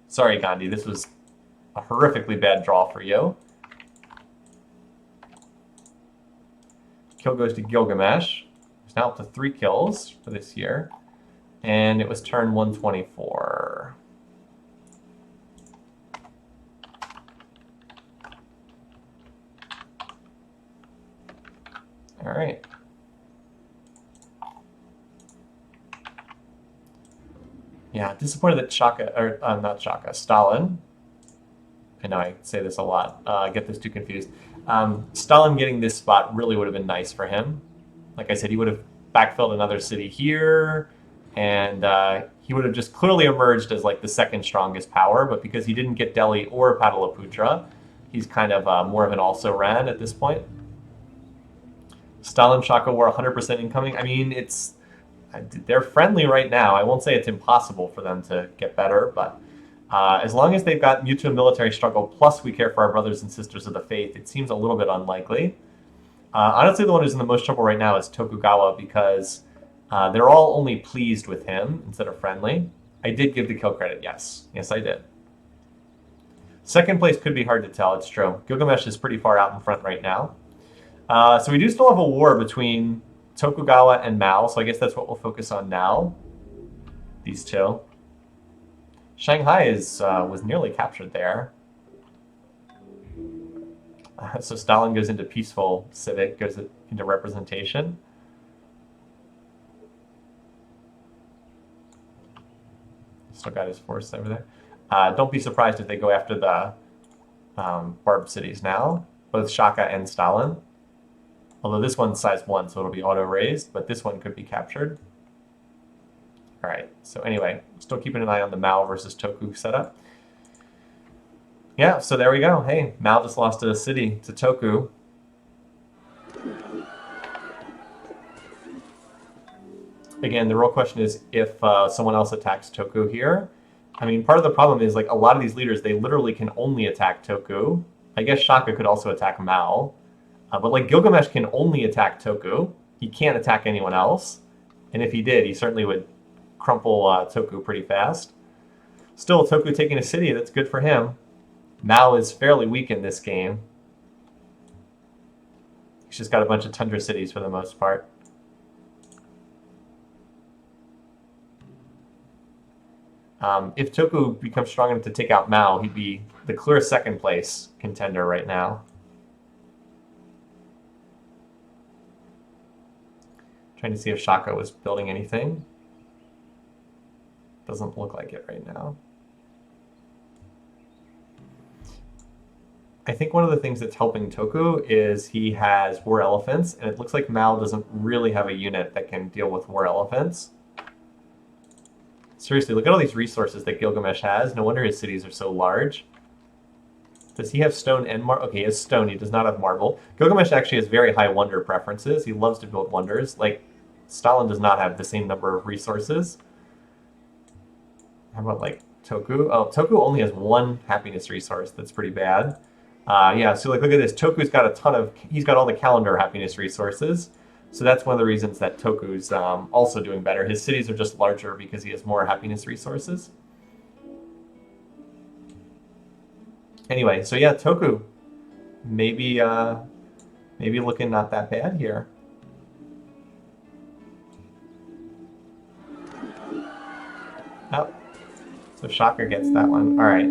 Sorry, Gandhi, this was a horrifically bad draw for you. Kill goes to Gilgamesh. He's now up to 3 kills for this year. And it was turn 124. All right. Yeah, disappointed that Stalin. I know I say this a lot. I get this too confused. Stalin getting this spot really would have been nice for him. Like I said, he would have backfilled another city here, and he would have just clearly emerged as like the second strongest power. But because he didn't get Delhi or Pataliputra, he's kind of more of an also-ran at this point. Stalin Shaka War 100% incoming. I mean, they're friendly right now. I won't say it's impossible for them to get better, but as long as they've got mutual military struggle, plus we care for our brothers and sisters of the faith, it seems a little bit unlikely. Honestly, the one who's in the most trouble right now is Tokugawa because they're all only pleased with him instead of friendly. I did give the kill credit, yes. Yes, I did. Second place could be hard to tell, it's true. Gilgamesh is pretty far out in front right now. So we do still have a war between Tokugawa and Mao, so I guess that's what we'll focus on now. These two. Shanghai was nearly captured there. So Stalin goes into peaceful civic, goes into representation. Still got his force over there. Don't be surprised if they go after the Barb cities now, both Shaka and Stalin. Although this one's size 1, so it'll be auto-raised, but this one could be captured. All right, so anyway, still keeping an eye on the Mao versus Toku setup. Yeah, so there we go. Hey, Mao just lost a city to Toku. Again, the real question is if someone else attacks Toku here. I mean, part of the problem is like a lot of these leaders, they literally can only attack Toku. I guess Shaka could also attack Mao. But like Gilgamesh can only attack Toku. He can't attack anyone else. And if he did, he certainly would crumple Toku pretty fast. Still, Toku taking a city, that's good for him. Mao is fairly weak in this game. He's just got a bunch of tundra cities for the most part. If Toku becomes strong enough to take out Mao, he'd be the clear second place contender right now. Trying to see if Shaka was building anything. Doesn't look like it right now. I think one of the things that's helping Toku is he has war elephants, and it looks like Mao doesn't really have a unit that can deal with war elephants. Seriously, look at all these resources that Gilgamesh has. No wonder his cities are so large. Does he have stone and marble? Okay, he has stone. He does not have marble. Gilgamesh actually has very high wonder preferences. He loves to build wonders. Like, Stalin does not have the same number of resources. How about, like, Toku? Oh, Toku only has one happiness resource. That's pretty bad. Yeah, so, like, look at this. Toku's got a ton of... He's got all the calendar happiness resources. So that's one of the reasons that Toku's also doing better. His cities are just larger because he has more happiness resources. Anyway, so yeah, Toku, maybe looking not that bad here. Oh, so Shaka gets that one. All right,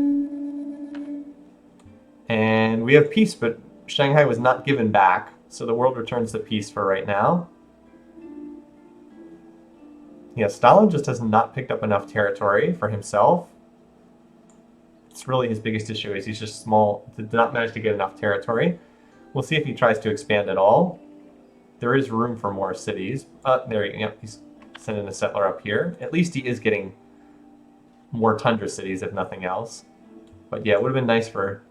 and we have peace, but Shanghai was not given back, so the world returns to peace for right now. Yeah, Stalin just has not picked up enough territory for himself. It's really his biggest issue is he's just small, did not manage to get enough territory. We'll see if he tries to expand at all. There is room for more cities. There you go. Yep, he's sending a settler up here. At least he is getting more tundra cities, if nothing else. But yeah, it would have been nice for...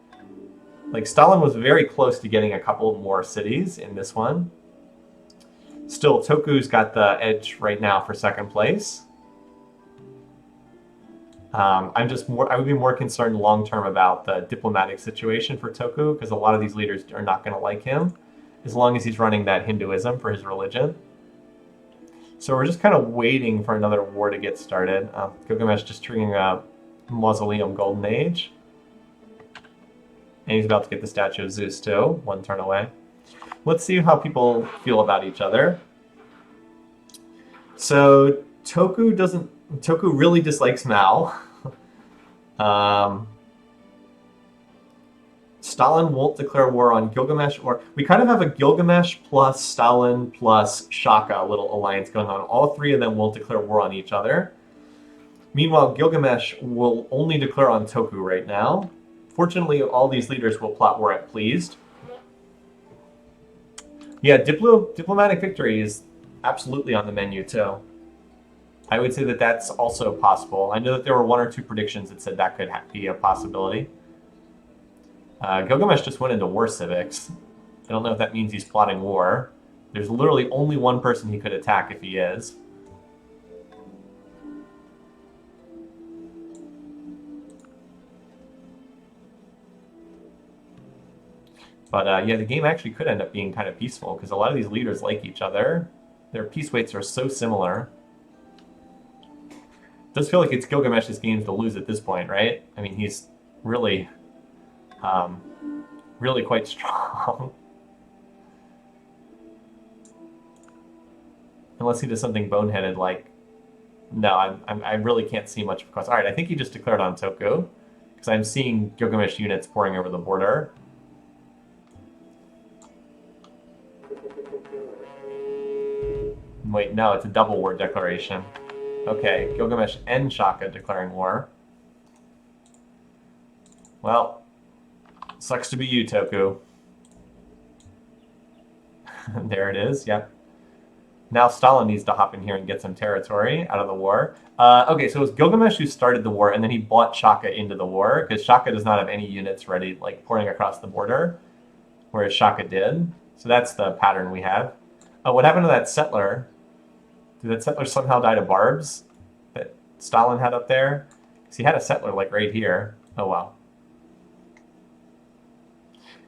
Like, Stalin was very close to getting a couple more cities in this one. Still, Toku's got the edge right now for second place. I would be more concerned long-term about the diplomatic situation for Toku, because a lot of these leaders are not going to like him, as long as he's running that Hinduism for his religion. So we're just kind of waiting for another war to get started. Gilgamesh just triggering a Mausoleum Golden Age. And he's about to get the statue of Zeus too, one turn away. Let's see how people feel about each other. So Toku really dislikes Mao. Stalin won't declare war on Gilgamesh, or we kind of have a Gilgamesh plus Stalin plus Shaka little alliance going on. All three of them won't declare war on each other. Meanwhile, Gilgamesh will only declare on Toku right now. Fortunately, all these leaders will plot war at pleased. Yeah, diplomatic victory is absolutely on the menu too. I would say that that's also possible. I know that there were one or two predictions that said that could be a possibility. Gilgamesh just went into war civics. I don't know if that means he's plotting war. There's literally only one person he could attack if he is. But yeah, the game actually could end up being kind of peaceful because a lot of these leaders like each other. Their peace weights are so similar. It does feel like it's Gilgamesh's games to lose at this point, right? I mean, he's really, really quite strong. Unless he does something boneheaded like... No, I really can't see much of a cost. All right, I think he just declared on Toku because I'm seeing Gilgamesh units pouring over the border. Wait, no, it's a double war declaration. Okay, Gilgamesh and Shaka declaring war. Well, sucks to be you, Toku. There it is, yep. Now Stalin needs to hop in here and get some territory out of the war. Okay, so it was Gilgamesh who started the war, and then he bought Shaka into the war, because Shaka does not have any units ready, like, pouring across the border, whereas Shaka did. So that's the pattern we have. What happened to that settler? Did that settler somehow die to barbs that Stalin had up there? Because he had a settler, like, right here. Oh, wow.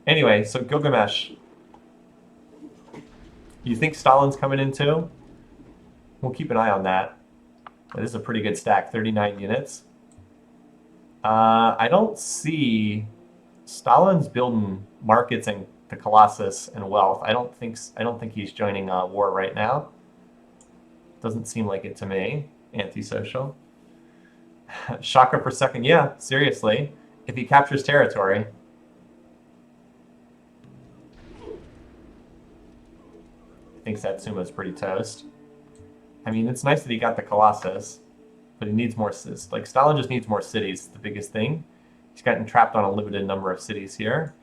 Anyway, so Gilgamesh. You think Stalin's coming in too? We'll keep an eye on that. This is a pretty good stack, 39 units. I don't see... Stalin's building markets and the Colossus and wealth. I don't think he's joining war right now. Doesn't seem like it to me. Antisocial. Shaka per second. Yeah, seriously. If he captures territory. I think Satsuma's pretty toast. I mean, it's nice that he got the Colossus, but he needs more cities. Like, Stalin just needs more cities, the biggest thing. He's gotten trapped on a limited number of cities here.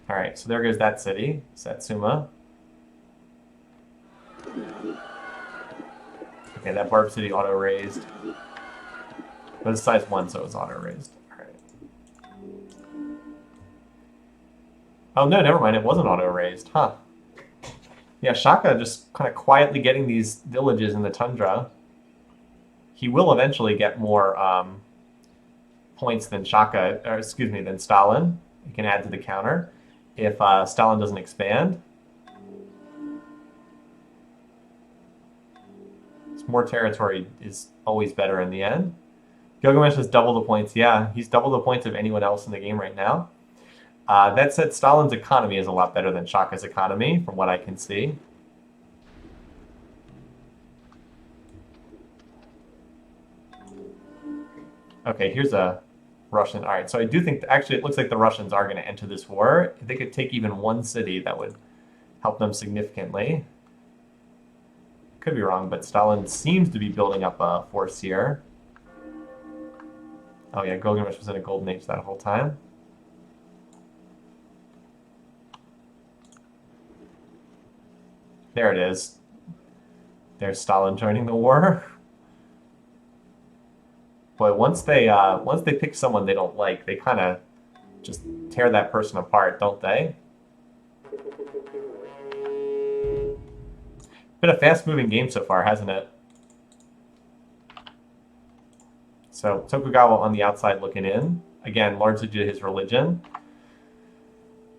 Alright, so there goes that city, Satsuma. Okay, that Barb city auto-raised. But it's size 1, so it's auto-raised. Alright. Oh no, never mind, it wasn't auto-raised. Huh. Yeah, Shaka just kind of quietly getting these villages in the tundra. He will eventually get more points than Shaka, or excuse me, than Stalin. He can add to the counter if Stalin doesn't expand. More territory is always better in the end. Gilgamesh has double the points. Yeah, he's double the points of anyone else in the game right now. That said, Stalin's economy is a lot better than Shaka's economy, from what I can see. Okay, here's a Russian. All right, so I do think, actually, it looks like the Russians are going to enter this war. If they could take even one city, that would help them significantly. Could be wrong, but Stalin seems to be building up a force here. Oh yeah, Gilgamesh was in a golden age that whole time. There it is. There's Stalin joining the war. Boy, once they pick someone they don't like, they kind of just tear that person apart, don't they? Been a fast-moving game so far, hasn't it? So Tokugawa on the outside looking in. Again, largely due to his religion.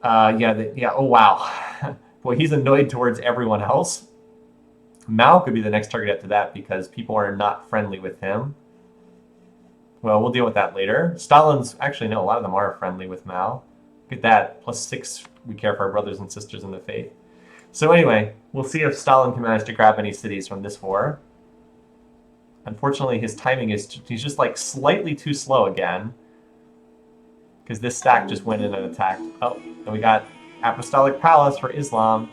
Yeah. Oh, wow. Boy, he's annoyed towards everyone else. Mao could be the next target after that because people are not friendly with him. Well, we'll deal with that later. Stalin's... Actually, no, a lot of them are friendly with Mao. Look at that. +6, we care for our brothers and sisters in the faith. So anyway, we'll see if Stalin can manage to grab any cities from this war. Unfortunately, his timing is... He's just like slightly too slow again. Because this stack just went in and attacked. Oh, and we got Apostolic Palace for Islam.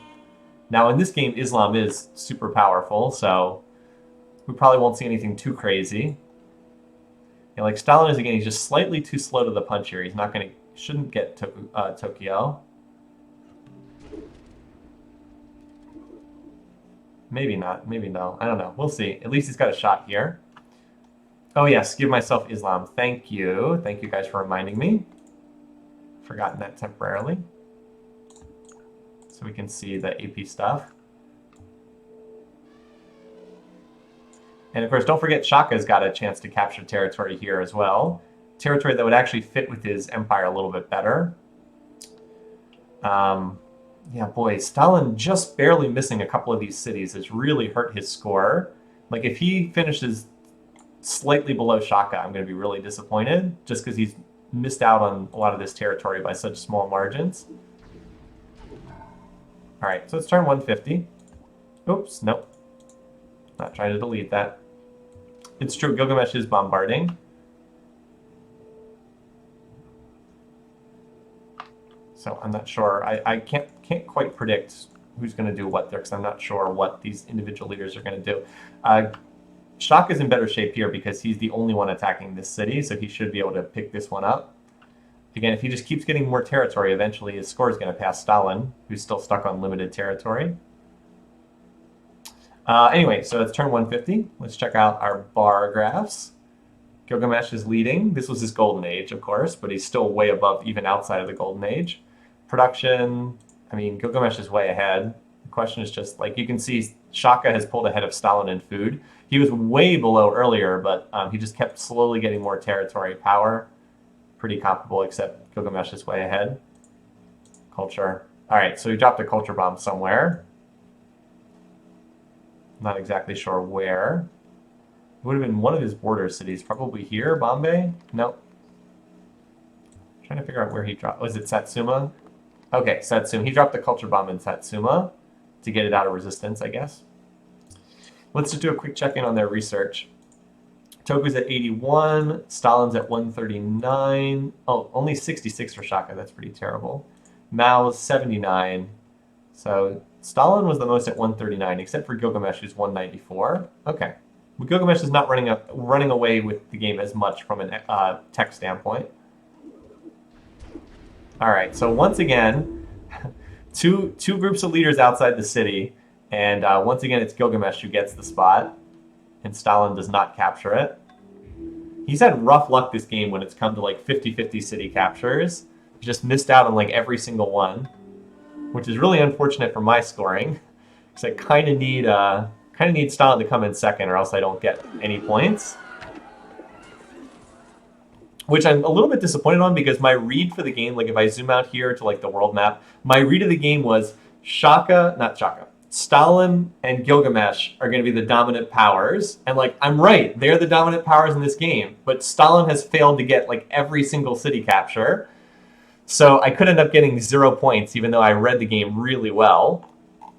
Now in this game, Islam is super powerful, so we probably won't see anything too crazy. Yeah, like Stalin is, again, he's just slightly too slow to the punch here. He's not going to... Shouldn't get Tokyo. Maybe not. Maybe no. I don't know. We'll see. At least he's got a shot here. Oh, yes. Give myself Islam. Thank you. Thank you guys for reminding me. Forgotten that temporarily. So we can see the AP stuff. And of course, don't forget Shaka's got a chance to capture territory here as well. Territory that would actually fit with his empire a little bit better. Yeah, boy, Stalin just barely missing a couple of these cities has really hurt his score. Like, if he finishes slightly below Shaka, I'm going to be really disappointed, just because he's missed out on a lot of this territory by such small margins. All right, so it's turn 150. Oops, nope. Not trying to delete that. It's true, Gilgamesh is bombarding. So I'm not sure. I can't quite predict who's going to do what there because I'm not sure what these individual leaders are going to do. Shaka's in better shape here because he's the only one attacking this city, so he should be able to pick this one up. Again, if he just keeps getting more territory, eventually his score is going to pass Stalin, who's still stuck on limited territory. Anyway, so it's turn 150. Let's check out our bar graphs. Gilgamesh is leading. This was his golden age, of course, but he's still way above even outside of the golden age. Production, I mean, Gilgamesh is way ahead. The question is just, like, you can see Shaka has pulled ahead of Stalin in food. He was way below earlier, but he just kept slowly getting more territory power. Pretty comparable, except Gilgamesh is way ahead. Culture. All right, so he dropped a culture bomb somewhere. Not exactly sure where. It would have been one of his border cities. Probably here, Bombay? Nope. Trying to figure out where he dropped. Was it Satsuma? Okay, Satsuma. He dropped the culture bomb in Satsuma to get it out of resistance, I guess. Let's just do a quick check-in on their research. Toku's at 81. Stalin's at 139. Oh, only 66 for Shaka. That's pretty terrible. Mao's 79. So Stalin was the most at 139, except for Gilgamesh, who's 194. Okay. But Gilgamesh is not running away with the game as much from a tech standpoint. All right, so once again, two groups of leaders outside the city, and once again it's Gilgamesh who gets the spot, and Stalin does not capture it. He's had rough luck this game when it's come to like 50-50 city captures. He just missed out on like every single one, which is really unfortunate for my scoring, because I kind of need Stalin to come in second, or else I don't get any points. Which I'm a little bit disappointed on, because my read for the game, like if I zoom out here to like the world map, my read of the game was Stalin and Gilgamesh are going to be the dominant powers. And like, I'm right, they're the dominant powers in this game, but Stalin has failed to get like every single city capture. So I could end up getting 0 points, even though I read the game really well.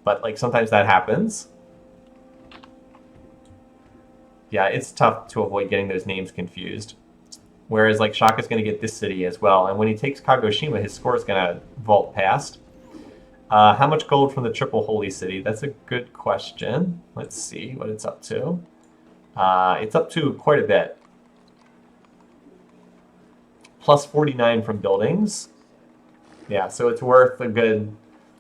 But like, sometimes that happens. Yeah, it's tough to avoid getting those names confused. Whereas like Shaka's going to get this city as well. And when he takes Kagoshima, his score is going to vault past. How much gold from the Triple Holy City? That's a good question. Let's see what it's up to. It's up to quite a bit. Plus 49 from buildings. Yeah, so it's worth a good,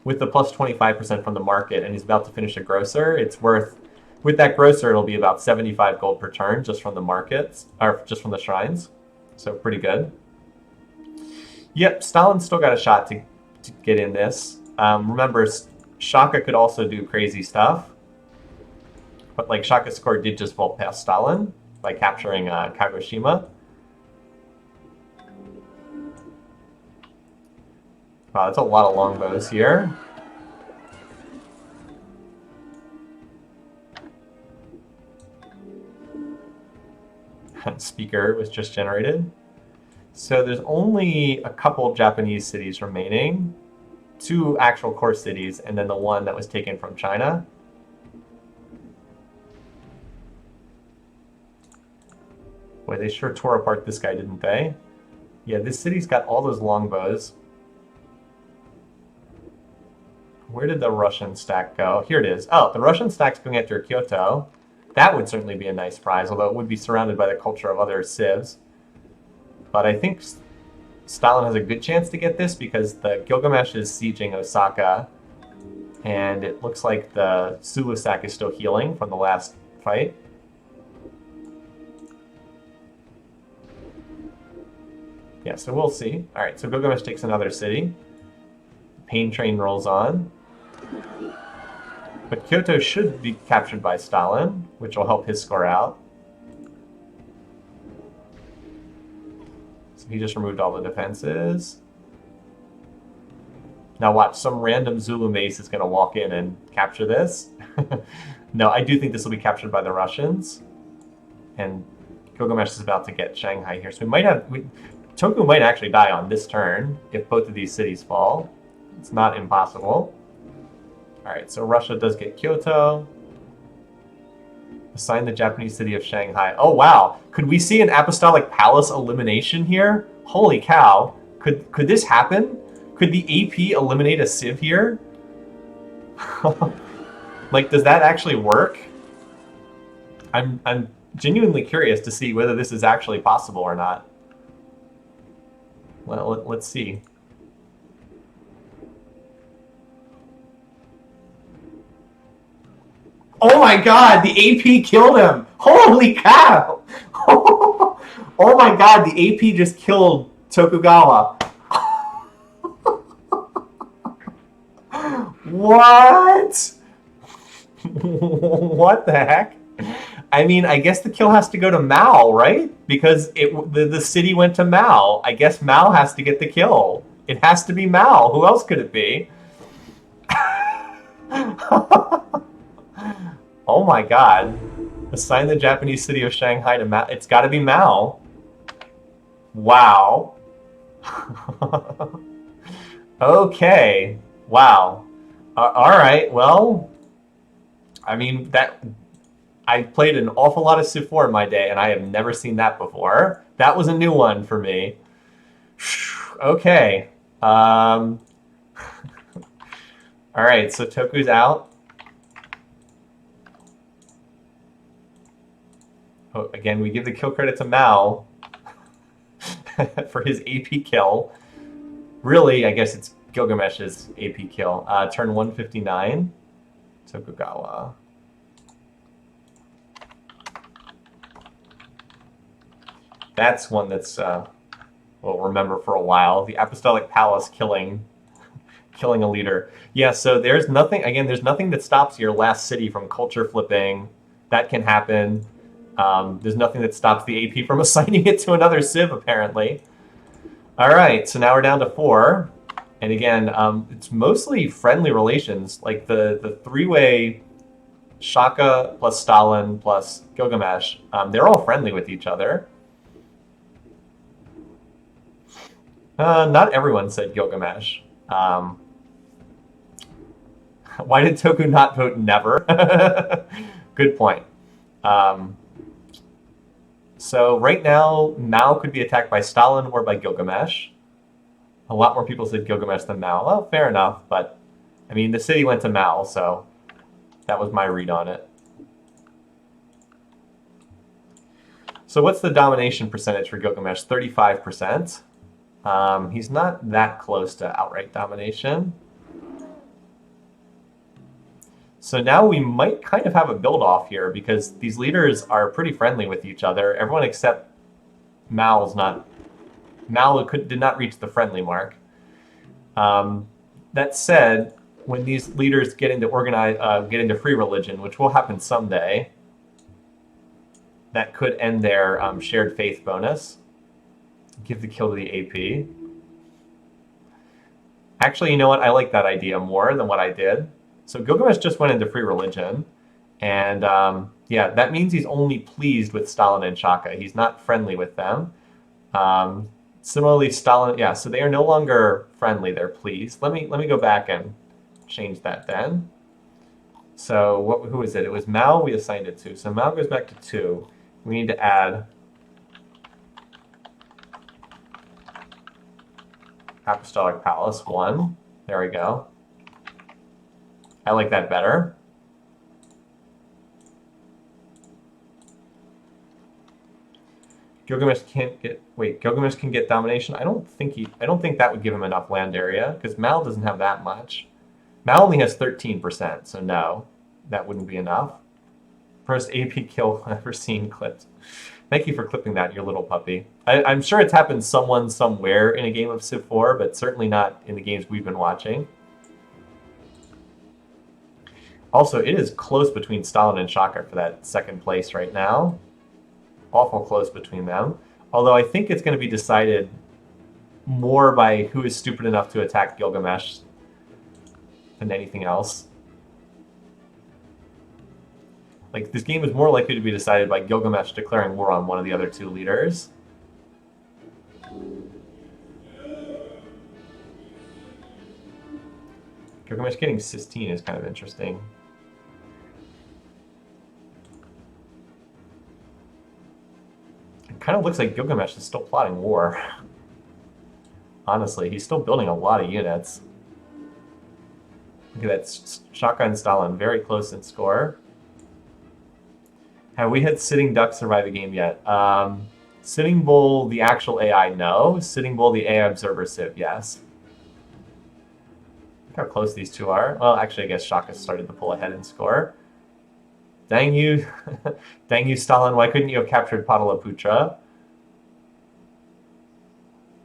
with the plus 25% from the market, and he's about to finish a grocer, it's worth, with that grocer, it'll be about 75 gold per turn just from the markets, or just from the shrines. So pretty good. Yep, Stalin's still got a shot to get in this. Remember, Shaka could also do crazy stuff. But like Shaka's score did just vault past Stalin by capturing Kagoshima. Wow, that's a lot of longbows here. Speaker was just generated. So there's only a couple Japanese cities remaining. 2 actual core cities, and then the one that was taken from China. Boy, they sure tore apart this guy, didn't they? Yeah, this city's got all those longbows. Where did the Russian stack go? Here it is. Oh, the Russian stack's going after Kyoto. That would certainly be a nice prize, although it would be surrounded by the culture of other civs. But I think Stalin has a good chance to get this, because the Gilgamesh is sieging Osaka, and it looks like the Sullla stack is still healing from the last fight. Yeah, so we'll see. All right, so Gilgamesh takes another city. Pain train rolls on. But Kyoto should be captured by Stalin, which will help his score out. So he just removed all the defenses. Now watch, some random Zulu mace is going to walk in and capture this. No, I do think this will be captured by the Russians. And Gilgamesh is about to get Shanghai here. So we might have... Toku might actually die on this turn if both of these cities fall. It's not impossible. Alright, so Russia does get Kyoto. Assign the Japanese city of Shanghai. Oh, wow. Could we see an Apostolic Palace elimination here? Holy cow. Could this happen? Could the AP eliminate a Civ here? Like, does that actually work? I'm genuinely curious to see whether this is actually possible or not. Well, let's see. Oh my god, the AP killed him! Holy cow! Oh my god, the AP just killed Tokugawa. What? What the heck? I mean, I guess the kill has to go to Mao, right? Because the city went to Mao. I guess Mao has to get the kill. It has to be Mao. Who else could it be? Oh my god. Assign the Japanese city of Shanghai to Mao. It's got to be Mao. Wow. Okay. Wow. All right. Well, I mean, I played an awful lot of Civ4 in my day, and I have never seen that before. That was a new one for me. Okay. All right, so Toku's out. Oh, again, we give the kill credit to Mao for his AP kill. Really, I guess it's Gilgamesh's AP kill. Turn 159, That's one that's we'll remember for a while. The Apostolic Palace killing a leader. Yeah, so there's nothing, again, there's nothing that stops your last city from culture flipping. That can happen. There's nothing that stops the AP from assigning it to another Civ, apparently. All right, so now we're down to 4. And again, it's mostly friendly relations. Like the three-way Shaka plus Stalin plus Gilgamesh, they're all friendly with each other. Not everyone said Gilgamesh. Why did Toku not vote never? Good point. So right now, Mao could be attacked by Stalin or by Gilgamesh. A lot more people said Gilgamesh than Mao. Well, fair enough, but I mean, the city went to Mao, so that was my read on it. So what's the domination percentage for Gilgamesh? 35%. He's not that close to outright domination. So now we might kind of have a build-off here because these leaders are pretty friendly with each other. Everyone except Mao's not. Mao did not reach the friendly mark. That said, when these leaders get into free religion, which will happen someday, that could end their shared faith bonus. Give the kill to the AP. Actually, you know what? I like that idea more than what I did. So Gilgamesh just went into free religion. And yeah, that means he's only pleased with Stalin and Shaka. He's not friendly with them. Similarly, Stalin, yeah, so they are no longer friendly. They're pleased. Let me go back and change that then. So who is it? It was Mao we assigned it to. So Mao goes back to 2. We need to add Apostolic Palace 1. There we go. I like that better. Gilgamesh can't get. Wait, Gilgamesh can get domination. I don't think that would give him enough land area because Mal doesn't have that much. Mal only has 13%, so no, that wouldn't be enough. First AP kill I've ever seen clipped. Thank you for clipping that, your little puppy. I'm sure it's happened somewhere in a game of Civ 4, but certainly not in the games we've been watching. Also, it is close between Stalin and Shaka for that second place right now. Awful close between them. Although I think it's going to be decided more by who is stupid enough to attack Gilgamesh than anything else. Like, this game is more likely to be decided by Gilgamesh declaring war on one of the other 2 leaders. Gilgamesh getting Sistine is kind of interesting. It kind of looks like Gilgamesh is still plotting war. Honestly, he's still building a lot of units. Look at that, Shaka and Stalin, very close in score. Have we had Sitting Duck survive a game yet? Sitting Bull, the actual AI, no. Sitting Bull, the AI Observer Civ, yes. Look how close these 2 are. Well, actually, I guess Shaka started to pull ahead in score. Dang you. Dang you, Stalin. Why couldn't you have captured Pataliputra?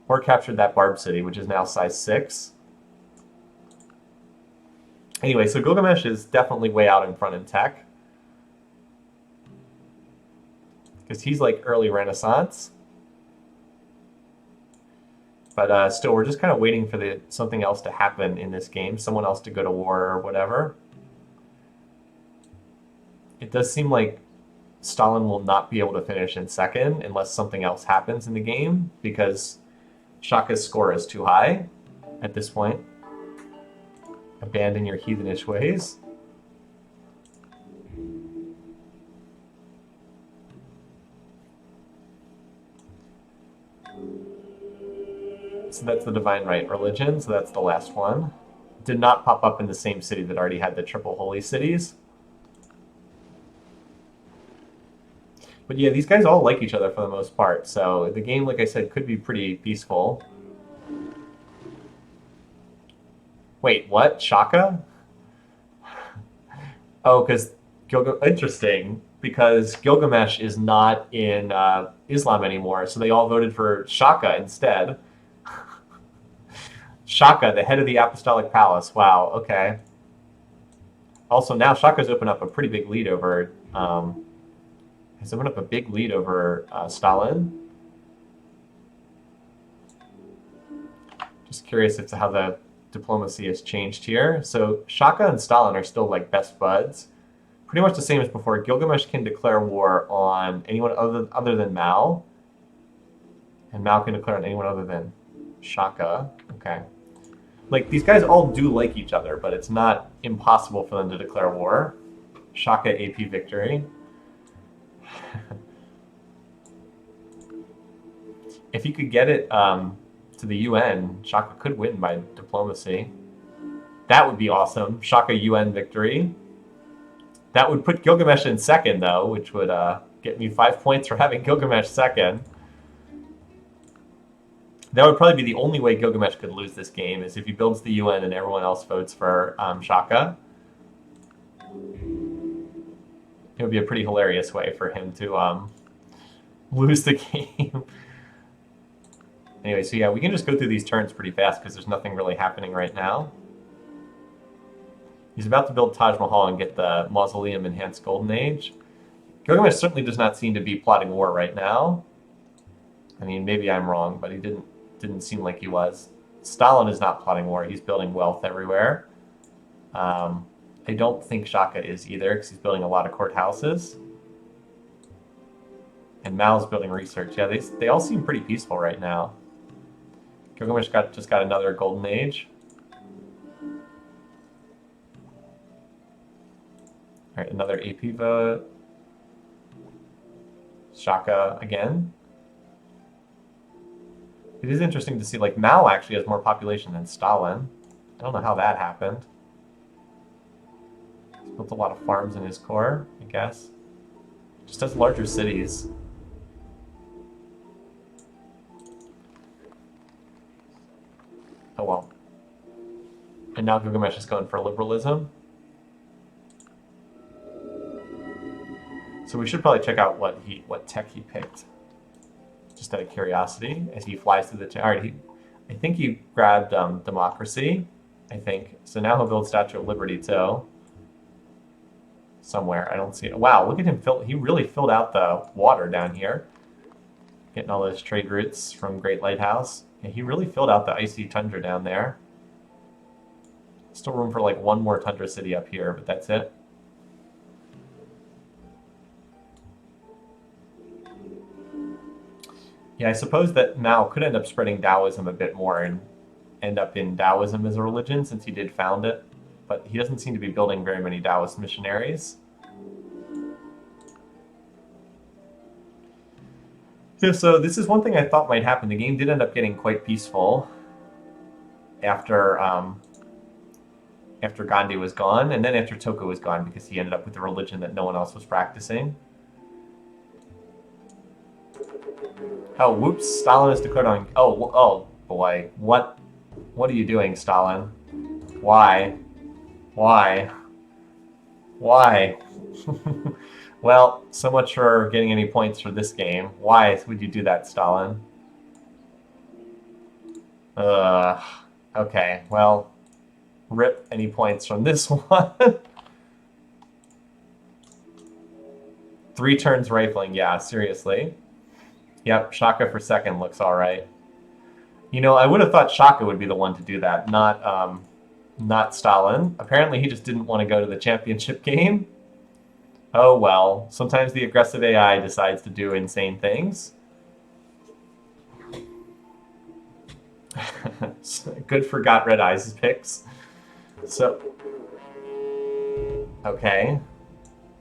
Or captured that Barb City, which is now size 6. Anyway, so Gilgamesh is definitely way out in front in tech. Because he's like early Renaissance. But still, we're just kind of waiting for something else to happen in this game. Someone else to go to war or whatever. It does seem like Stalin will not be able to finish in second unless something else happens in the game, because Shaka's score is too high at this point. Abandon your heathenish ways. So that's the Divine Right religion, so that's the last one. Did not pop up in the same city that already had the triple holy cities. But yeah, these guys all like each other for the most part, so the game, like I said, could be pretty peaceful. Wait, what? Shaka? Oh, because Gilgamesh... Interesting. because Gilgamesh is not in Islam anymore, so they all voted for Shaka instead. Shaka, the head of the Apostolic Palace. Wow, okay. Also, now Shaka's opened up a pretty big lead over... has opened up a big lead over Stalin. Just curious as to how the diplomacy has changed here. So Shaka and Stalin are still like best buds. Pretty much the same as before. Gilgamesh can declare war on anyone other than Mao. And Mao can declare on anyone other than Shaka. Okay. Like, these guys all do like each other, but it's not impossible for them to declare war. Shaka AP victory. If you could get it to the UN, Shaka could win by diplomacy. That would be awesome. Shaka UN victory. That would put Gilgamesh in second, though, which would get me 5 points for having Gilgamesh second. That would probably be the only way Gilgamesh could lose this game, is if he builds the UN and everyone else votes for Shaka. It would be a pretty hilarious way for him to lose the game. Anyway, so yeah, we can just go through these turns pretty fast because there's nothing really happening right now. He's about to build Taj Mahal and get the Mausoleum Enhanced Golden Age. Gilgamesh certainly does not seem to be plotting war right now. I mean, maybe I'm wrong, but he didn't seem like he was. Stalin is not plotting war. He's building wealth everywhere. I don't think Shaka is either, because he's building a lot of courthouses. And Mao's building research. Yeah, they all seem pretty peaceful right now. Gilgamesh just got another golden age. All right, another AP vote. Shaka again. It is interesting to see, like, Mao actually has more population than Stalin. I don't know how that happened. He's built a lot of farms in his core, I guess. Just has larger cities. Oh well. And now Gilgamesh is going for liberalism. So we should probably check out what tech he picked. Just out of curiosity, as he flies through the... Alright, I think he grabbed democracy, I think. So now he'll build Statue of Liberty, too. Somewhere, I don't see it. Wow, look at him, he really filled out the water down here. Getting all those trade routes from Great Lighthouse. Yeah, he really filled out the icy tundra down there. Still room for like one more tundra city up here, but that's it. Yeah, I suppose that Mao could end up spreading Taoism a bit more and end up in Taoism as a religion, since he did found it. But he doesn't seem to be building very many Taoist missionaries. Yeah, so this is one thing I thought might happen. The game did end up getting quite peaceful after Gandhi was gone, and then after Tokugawa was gone, because he ended up with a religion that no one else was practicing. Oh, whoops! Stalin is declared on. Oh boy! What are you doing, Stalin? Why? Well, so much for getting any points for this game. Why would you do that, Stalin? Okay, well, rip any points from this one. 3 turns rifling, yeah, seriously. Yep, Shaka for second looks alright. You know, I would have thought Shaka would be the one to do that, not Stalin. Apparently he just didn't want to go to the championship game. Oh well, sometimes the aggressive AI decides to do insane things. Good for Got Red Eyes' picks. So, okay.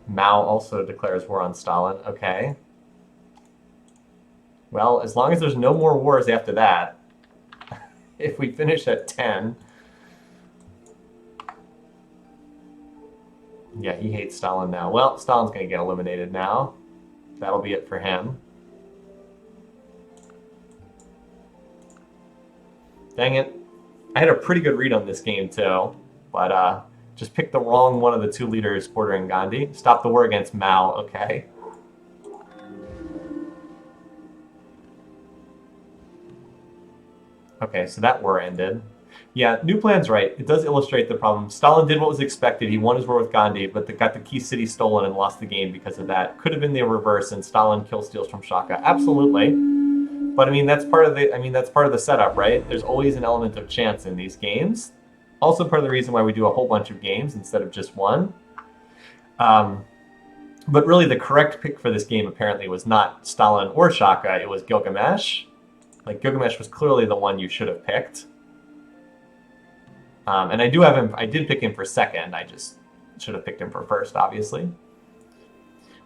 Mao also declares war on Stalin. Okay. Well, as long as there's no more wars after that, if we finish at 10... Yeah, he hates Stalin now. Well, Stalin's going to get eliminated now. That'll be it for him. Dang it. I had a pretty good read on this game, too. But Just pick the wrong one of the two leaders bordering Gandhi. Stop the war against Mao, okay. Okay, so that war ended. Yeah, New Plan's right. It does illustrate the problem. Stalin did what was expected. He won his war with Gandhi, but got the key city stolen and lost the game because of that. Could have been the reverse, and Stalin kill steals from Shaka. Absolutely. But I mean, that's part of the setup, right? There's always an element of chance in these games. Also, part of the reason why we do a whole bunch of games instead of just one. But really, the correct pick for this game apparently was not Stalin or Shaka. It was Gilgamesh. Like, Gilgamesh was clearly the one you should have picked. And I do have him. I did pick him for second. I just should have picked him for first, obviously.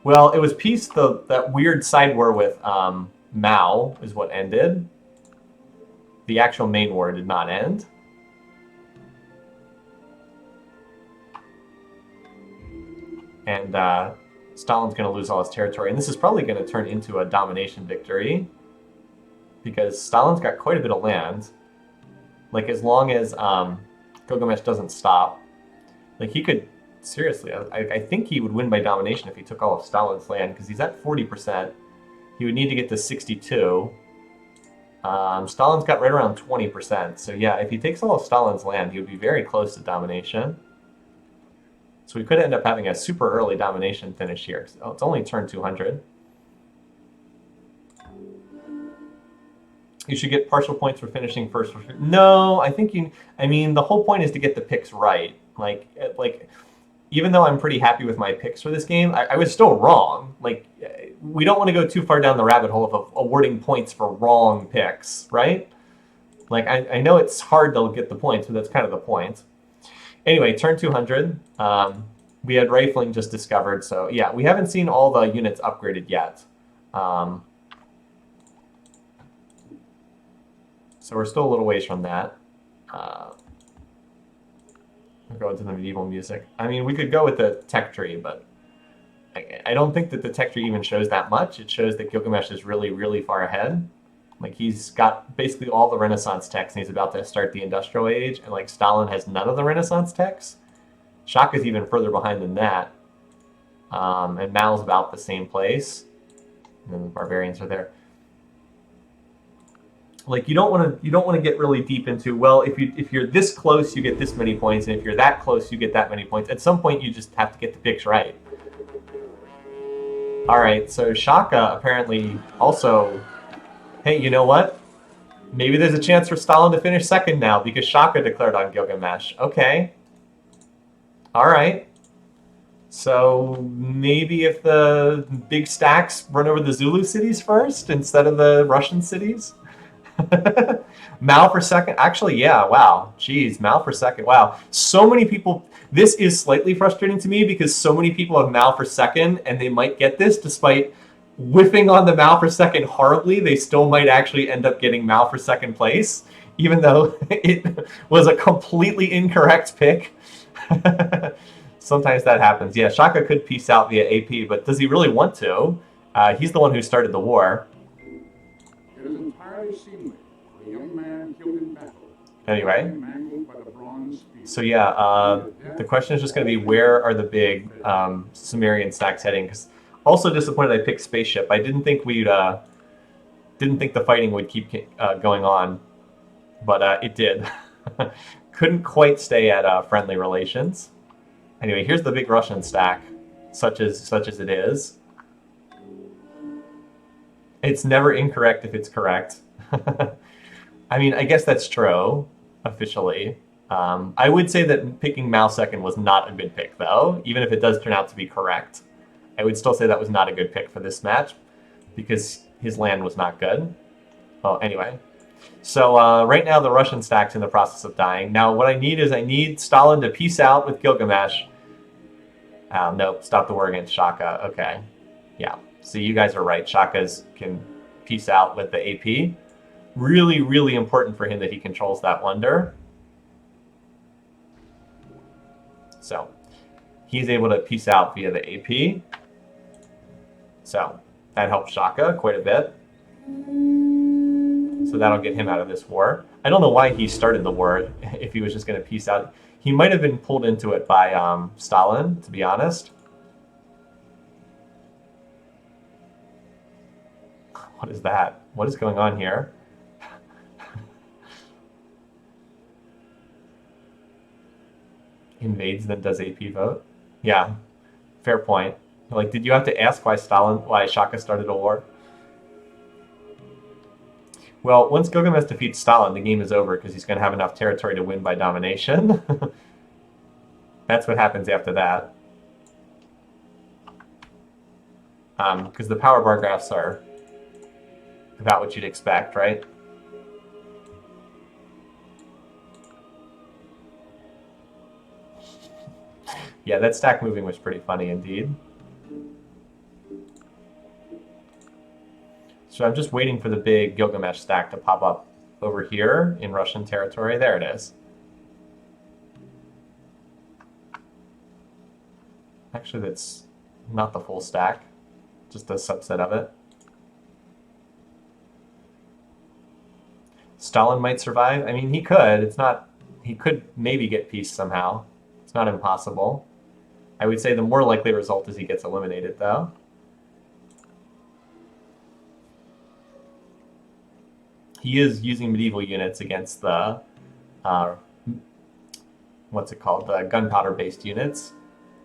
Well, it was peace. That weird side war with Mao is what ended. The actual main war did not end. And Stalin's going to lose all his territory. And this is probably going to turn into a domination victory, because Stalin's got quite a bit of land. Like, as long as Gilgamesh doesn't stop, like, he could, seriously, I think he would win by domination if he took all of Stalin's land, because he's at 40%. He would need to get to 62. Stalin's got right around 20%. So yeah, if he takes all of Stalin's land, he would be very close to domination. So we could end up having a super early domination finish here. Oh, it's only turn 200. You should get partial points for finishing first. No, I think I mean, the whole point is to get the picks right. Like, even though I'm pretty happy with my picks for this game, I was still wrong. Like, we don't want to go too far down the rabbit hole of awarding points for wrong picks, right? Like, I know it's hard to get the points, but that's kind of the point. Anyway, turn 200. We had rifling just discovered, so yeah, we haven't seen all the units upgraded yet. So we're still a little ways from that. We'll go into the medieval music. I mean, we could go with the tech tree, but I don't think that the tech tree even shows that much. It shows that Gilgamesh is really, really far ahead. Like, he's got basically all the Renaissance techs, and he's about to start the Industrial Age, and like Stalin has none of the Renaissance techs. Shaka's even further behind than that. And Mao's about the same place. And then the barbarians are there. Like, you don't want to get really deep into, well, if you're this close, you get this many points, and if you're that close, you get that many points. At some point, you just have to get the picks right. All right, so Shaka apparently also, hey, you know what? Maybe there's a chance for Stalin to finish second now because Shaka declared on Gilgamesh. Okay. All right. So maybe if the big stacks run over the Zulu cities first instead of the Russian cities? Mao for second. Actually, yeah, wow. Jeez, Mao for second. Wow. So many people. This is slightly frustrating to me because so many people have Mao for second, and they might get this despite whiffing on the Mao for second horribly. They still might actually end up getting Mao for second place, even though it was a completely incorrect pick. Sometimes that happens. Yeah, Shaka could peace out via AP, but does he really want to? He's the one who started the war. It is entirely seemly for a young man killed in battle. Anyway, so yeah, the question is just going to be, where are the big Sumerian stacks heading? Because also disappointed I picked spaceship. I didn't think the fighting would keep going on, but it did. Couldn't quite stay at friendly relations. Anyway, here's the big Russian stack, such as it is. It's never incorrect if it's correct. I mean, I guess that's true, officially. I would say that picking Mao second was not a good pick, though, even if it does turn out to be correct. I would still say that was not a good pick for this match, because his land was not good. Well, anyway. So right now the Russian stack's in the process of dying. Now what I need Stalin to peace out with Gilgamesh. Nope, stop the war against Shaka. Okay. Yeah. So you guys are right. Shaka's can peace out with the AP. Really, really important for him that he controls that wonder. So he's able to peace out via the AP. So that helps Shaka quite a bit. So that'll get him out of this war. I don't know why he started the war if he was just going to peace out. He might have been pulled into it by Stalin, to be honest. What is that? What is going on here? Invades, then does AP vote? Yeah, fair point. Like, did you have to ask why Shaka started a war? Well, once Gilgamesh defeats Stalin, the game is over because he's going to have enough territory to win by domination. That's what happens after that. Because the power bar graphs are about what you'd expect, right? Yeah, that stack moving was pretty funny indeed. So I'm just waiting for the big Gilgamesh stack to pop up over here in Russian territory. There it is. Actually, that's not the full stack, just a subset of it. Stalin might survive. I mean, he could. It's not. He could maybe get peace somehow. It's not impossible. I would say the more likely result is he gets eliminated, though. He is using medieval units against the, what's it called, the gunpowder-based units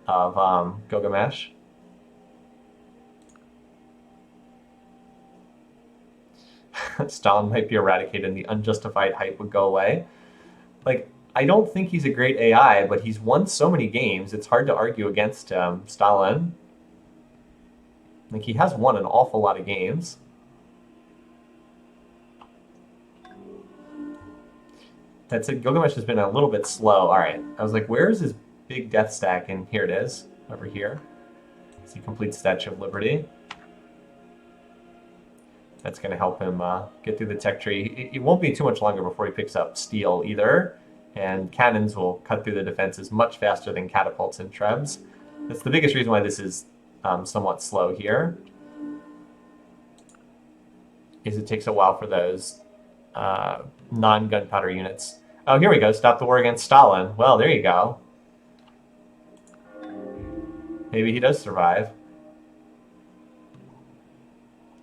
of Gilgamesh. Stalin might be eradicated and the unjustified hype would go away. Like, I don't think he's a great AI, but he's won so many games, it's hard to argue against Stalin. Like, he has won an awful lot of games. That's it. Gilgamesh has been a little bit slow. All right. I was like, where is his big death stack? And here it is, over here. So he completes Statue of Liberty. That's going to help him get through the tech tree. It won't be too much longer before he picks up steel either. And cannons will cut through the defenses much faster than catapults and trebs. That's the biggest reason why this is somewhat slow here. Is it takes a while for those non-gunpowder units. Oh, here we go. Stop the war against Stalin. Well, there you go. Maybe he does survive.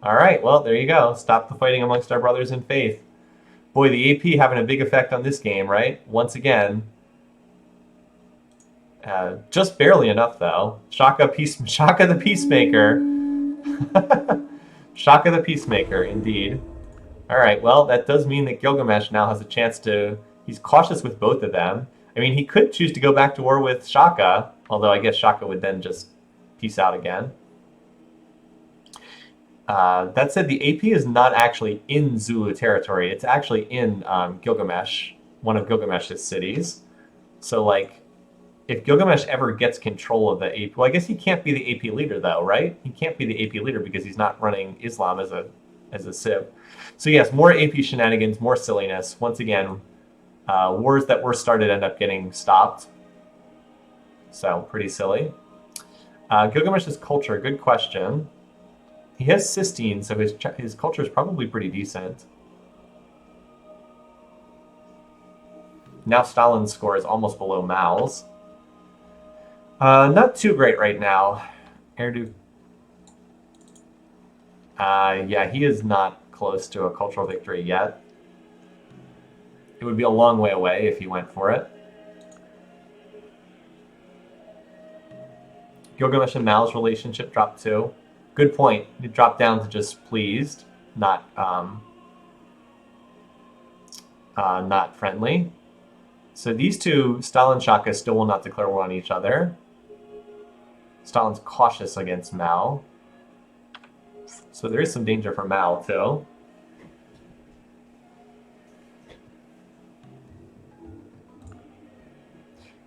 All right, well, there you go. Stop the fighting amongst our brothers in faith. Boy, the AP having a big effect on this game, right? Once again. Just barely enough, though. Shaka the Peacemaker. Shaka the Peacemaker, indeed. All right, well, that does mean that Gilgamesh now has a chance to... He's cautious with both of them. I mean, he could choose to go back to war with Shaka, although I guess Shaka would then just peace out again. That said, the AP is not actually in Zulu territory. It's actually in Gilgamesh, one of Gilgamesh's cities. So, like, if Gilgamesh ever gets control of the AP... Well, I guess he can't be the AP leader, though, right? He can't be the AP leader because he's not running Islam as a civ. So yes, more AP shenanigans, more silliness. Once again, wars that were started end up getting stopped. So, pretty silly. Gilgamesh's culture, good question. He has cysteine, so his culture is probably pretty decent. Now Stalin's score is almost below Mao's. Not too great right now. Erdu. Yeah, he is not close to a cultural victory yet. It would be a long way away if he went for it. Gilgamesh and Mao's relationship dropped too. Good point. It dropped down to just pleased, not friendly. So these two, Stalin and Shaka, still will not declare war on each other. Stalin's cautious against Mao. So there is some danger for Mao, too.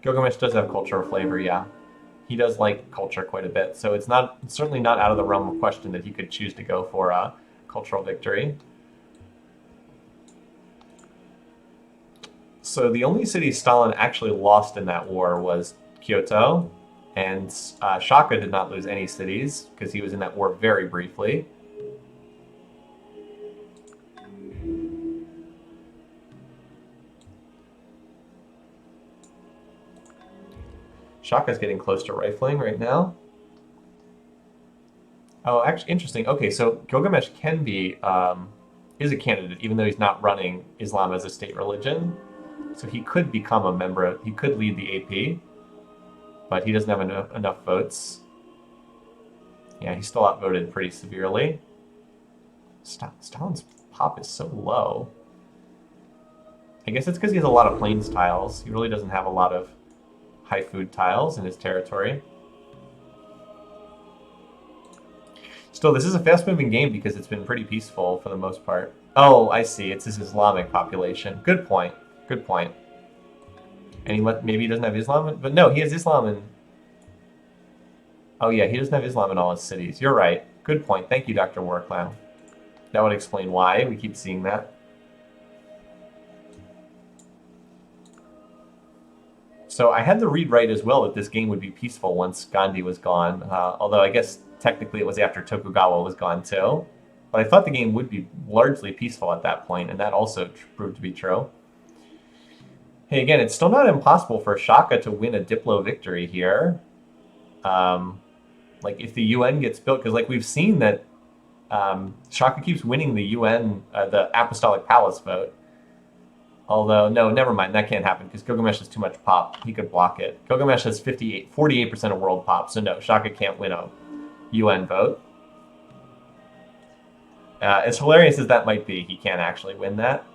Gilgamesh does have cultural flavor, yeah. He does like culture quite a bit, so it's certainly not out of the realm of question that he could choose to go for a cultural victory. So the only city Stalin actually lost in that war was Kyoto, and Shaka did not lose any cities because he was in that war very briefly. Shaka's getting close to rifling right now. Oh, actually, interesting. Okay, so Gilgamesh can be is a candidate, even though he's not running Islam as a state religion. So he could become a member. He could lead the AP, but he doesn't have enough votes. Yeah, he's still outvoted pretty severely. Stalin's pop is so low. I guess it's because he has a lot of plains tiles. He really doesn't have a lot of high food tiles in his territory. Still, this is a fast-moving game because it's been pretty peaceful for the most part. Oh, I see. It's his Islamic population. Good point. Good point. And maybe he doesn't have Islam, but no, he has Islam in... Oh yeah, he doesn't have Islam in all his cities. You're right. Good point. Thank you, Dr. Warclow. That would explain why we keep seeing that. So I had the read right as well that this game would be peaceful once Gandhi was gone, although I guess technically it was after Tokugawa was gone too. But I thought the game would be largely peaceful at that point, and that also proved to be true. Hey, again, it's still not impossible for Shaka to win a Diplo victory here. Like, if the UN gets built, because like we've seen that Shaka keeps winning the UN, the Apostolic Palace vote. Although, no, never mind, that can't happen because Gilgamesh has too much pop. He could block it. Gilgamesh has 48% of world pop, so no, Shaka can't win a UN vote. As hilarious as that might be, he can't actually win that.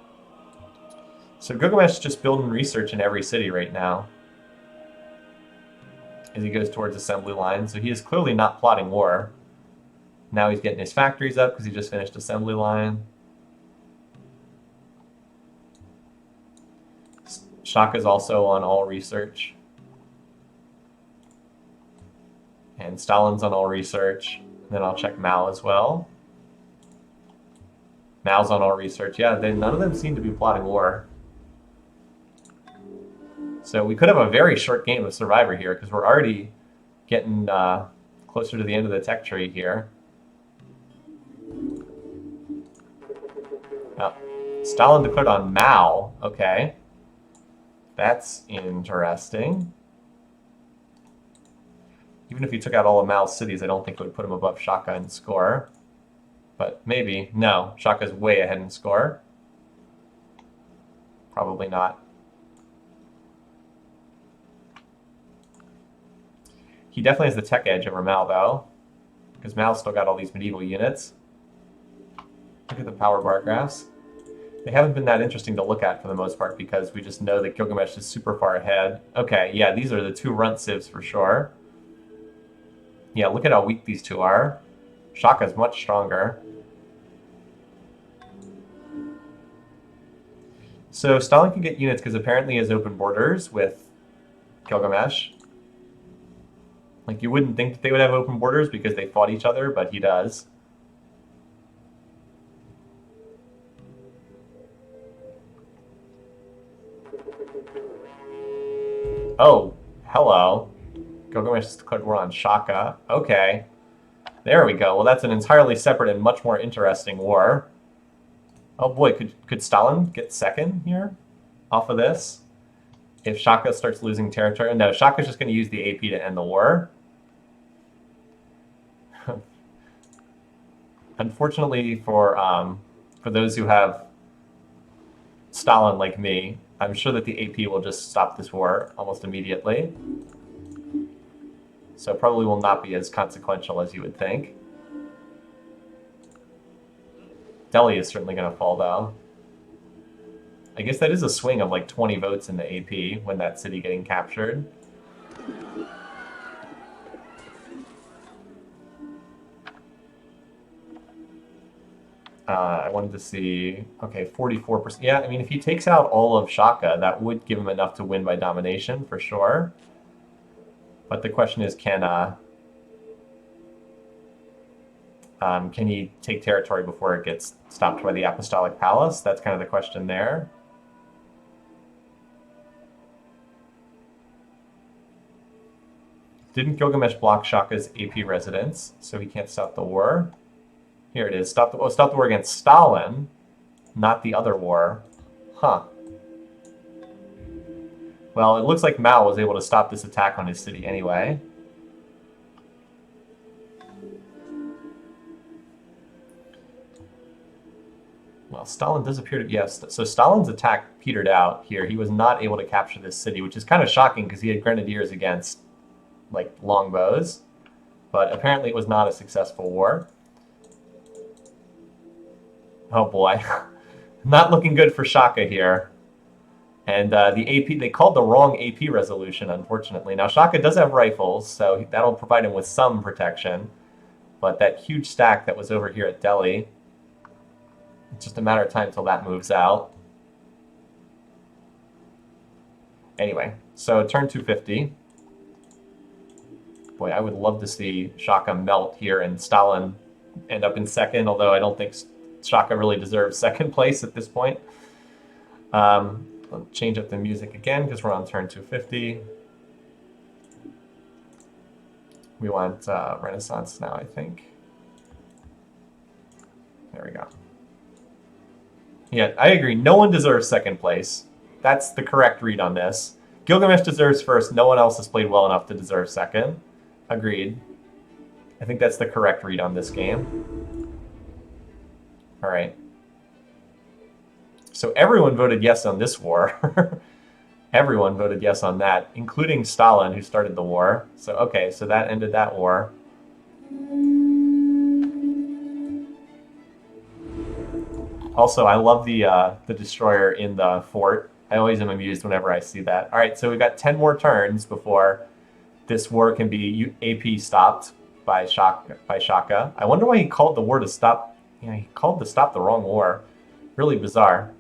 So Gilgamesh is just building research in every city right now as he goes towards assembly line. So he is clearly not plotting war. Now he's getting his factories up because he just finished assembly line. Shaka's also on all research. And Stalin's on all research. And then I'll check Mao as well. Mao's on all research. Yeah, none of them seem to be plotting war. So we could have a very short game of Survivor here because we're already getting closer to the end of the tech tree here. Oh, Stalin declared on Mao. Okay. That's interesting. Even if you took out all of Mao's cities, I don't think it would put him above Shaka in score. But maybe. No, Shaka's way ahead in score. Probably not. He definitely has the tech edge over Mao, though. Because Mao's still got all these medieval units. Look at the power bar graphs. They haven't been that interesting to look at for the most part because we just know that Gilgamesh is super far ahead. Okay, yeah, these are the two runt civs for sure. Yeah, look at how weak these two are. Shaka's much stronger. So Stalin can get units because apparently he has open borders with Gilgamesh. Like, you wouldn't think that they would have open borders because they fought each other, but he does. Oh, hello. Gilgamesh has declared war on Shaka. Okay. There we go. Well, that's an entirely separate and much more interesting war. Oh boy, could Stalin get second here off of this? If Shaka starts losing territory? No, Shaka's just going to use the AP to end the war. Unfortunately for those who have Stalin like me, I'm sure that the AP will just stop this war almost immediately. So probably will not be as consequential as you would think. Delhi is certainly going to fall, though. I guess that is a swing of like 20 votes in the AP when that city getting captured. I wanted to see, okay, 44%. Yeah, I mean, if he takes out all of Shaka, that would give him enough to win by domination, for sure. But the question is, can he take territory before it gets stopped by the Apostolic Palace? That's kind of the question there. Didn't Gilgamesh block Shaka's AP residence, so he can't stop the war? Here it is. Stop the war against Stalin, not the other war. Huh. Well, it looks like Mao was able to stop this attack on his city anyway. Well, Stalin does appear to... Yes, so Stalin's attack petered out here. He was not able to capture this city, which is kind of shocking because he had grenadiers against, like, longbows. But apparently it was not a successful war. Oh boy. Not looking good for Shaka here. And the AP, they called the wrong AP resolution, unfortunately. Now, Shaka does have rifles, so that'll provide him with some protection. But that huge stack that was over here at Delhi, it's just a matter of time until that moves out. Anyway, so turn 250. Boy, I would love to see Shaka melt here and Stalin end up in second, although I don't think Shaka really deserves second place at this point. I'll change up the music again because we're on turn 250. We want Renaissance now, I think. There we go. Yeah, I agree. No one deserves second place. That's the correct read on this. Gilgamesh deserves first. No one else has played well enough to deserve second. Agreed. I think that's the correct read on this game. All right. So everyone voted yes on this war. Everyone voted yes on that, including Stalin, who started the war. So, okay, so that ended that war. Also, I love the destroyer in the fort. I always am amused whenever I see that. All right, so we've got 10 more turns before this war can be AP stopped by Shaka. I wonder why he called the war to stop. Yeah, he called to stop the wrong war. Really bizarre.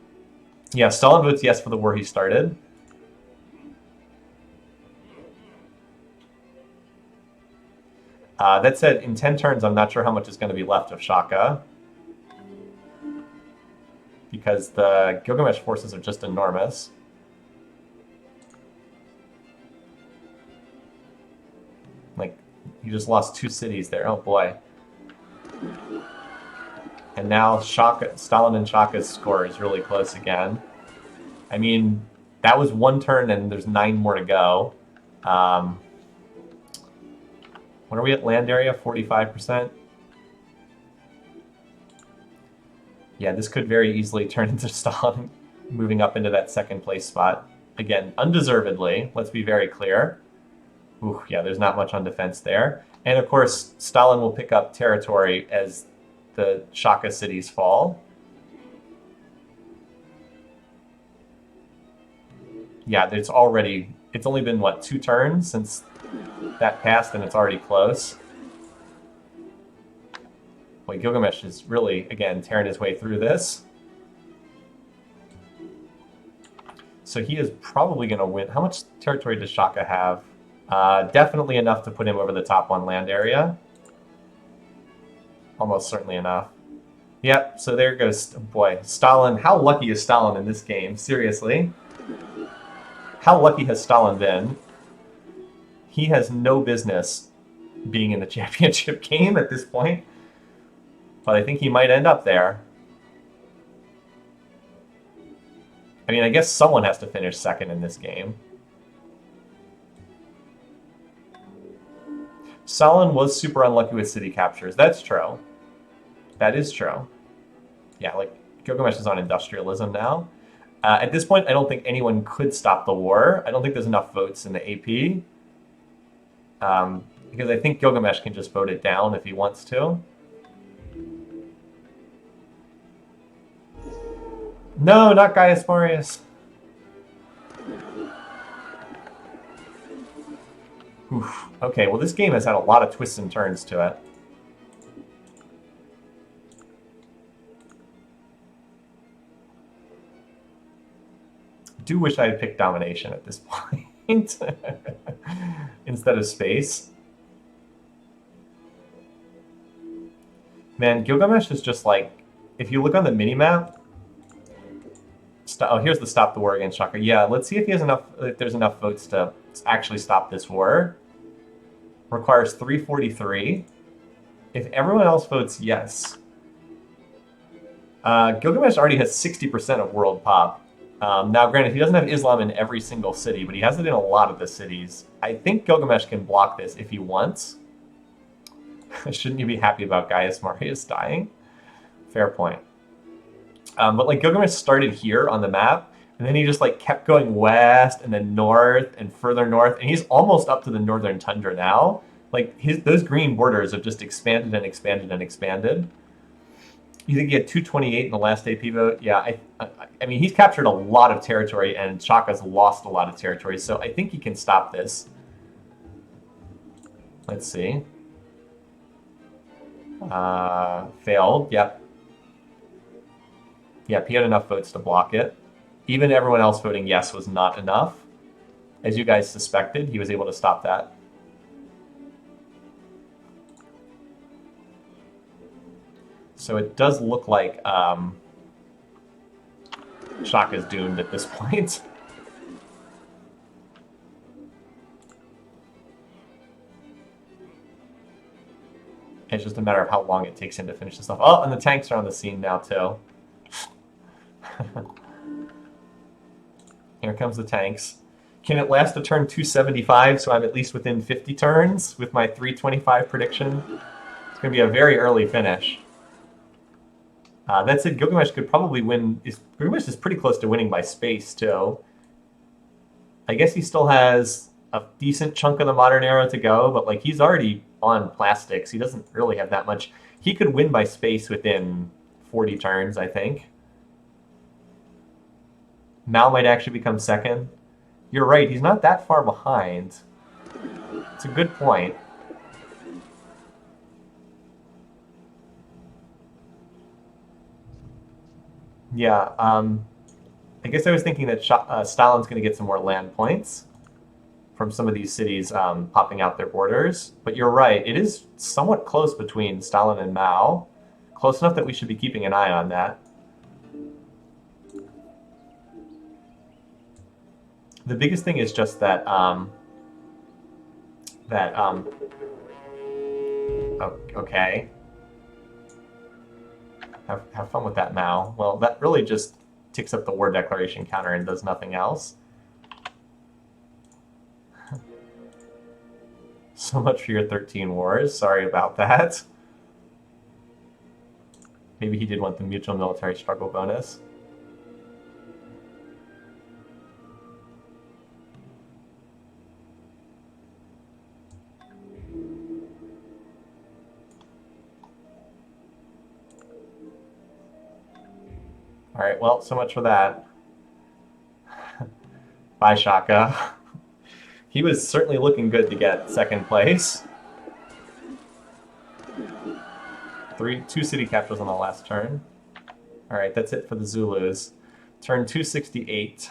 Yeah, Stalin votes yes for the war he started. That said, in 10 turns, I'm not sure how much is going to be left of Shaka. Because the Gilgamesh forces are just enormous. Like, you just lost 2 cities there. Oh boy. And now Stalin and Shaka's score is really close again. I mean, that was 1 turn and there's 9 more to go. What are we at land area? 45%? Yeah, this could very easily turn into Stalin moving up into that second place spot. Again, undeservedly, let's be very clear. Ooh, yeah, there's not much on defense there. And of course, Stalin will pick up territory as the Shaka cities fall. Yeah, it's only been, what, 2 turns since that passed, and it's already close. Boy, Gilgamesh is really, again, tearing his way through this. So he is probably going to win. How much territory does Shaka have? Definitely enough to put him over the top 1 land area. Almost certainly enough. Yep, so there goes, boy, Stalin. How lucky is Stalin in this game? Seriously. How lucky has Stalin been? He has no business being in the championship game at this point. But I think he might end up there. I mean, I guess someone has to finish second in this game. Stalin was super unlucky with city captures. That's true. That is true. Yeah, like, Gilgamesh is on industrialism now. At this point, I don't think anyone could stop the war. I don't think there's enough votes in the AP. Because I think Gilgamesh can just vote it down if he wants to. No, not Gaius Marius. Oof. Okay, well this game has had a lot of twists and turns to it. Do wish I had picked domination at this point instead of space. Man, Gilgamesh is just like, if you look on the minimap, oh, here's the stop the war against Shaka. Yeah, let's see if he has enough. If there's enough votes to actually stop this war. Requires 343. If everyone else votes yes, Gilgamesh already has 60% of world pop. Now, granted, he doesn't have Islam in every single city, but he has it in a lot of the cities. I think Gilgamesh can block this if he wants. Shouldn't you be happy about Gaius Marius dying? Fair point. But like Gilgamesh started here on the map, and then he just like kept going west and then north and further north, and he's almost up to the northern tundra now. Like those green borders have just expanded and expanded and expanded. You think he had 228 in the last AP vote? Yeah, I mean, he's captured a lot of territory, and Shaka's lost a lot of territory, so I think he can stop this. Let's see. Failed, yep. Yep, he had enough votes to block it. Even everyone else voting yes was not enough. As you guys suspected, he was able to stop that. So it does look like Shaka's doomed at this point. It's just a matter of how long it takes him to finish this off. Oh, and the tanks are on the scene now, too. Here comes the tanks. Can it last a turn 275, so I'm at least within 50 turns with my 325 prediction? It's going to be a very early finish. That said, Gilgamesh could probably win. Gilgamesh is pretty close to winning by space, too. I guess he still has a decent chunk of the modern era to go, but like he's already on plastics. He doesn't really have that much. He could win by space within 40 turns, I think. Mao might actually become second. You're right, he's not that far behind. It's a good point. Yeah, I guess I was thinking that Stalin's going to get some more land points from some of these cities popping out their borders. But you're right, it is somewhat close between Stalin and Mao. Close enough that we should be keeping an eye on that. The biggest thing is just that okay. Have fun with that, Mao. Well, that really just ticks up the war declaration counter and does nothing else. So much for your 13 wars. Sorry about that. Maybe he did want the mutual military struggle bonus. All right, well, so much for that. Bye, Shaka. He was certainly looking good to get second place. Two city captures on the last turn. All right, that's it for the Zulus. Turn 268.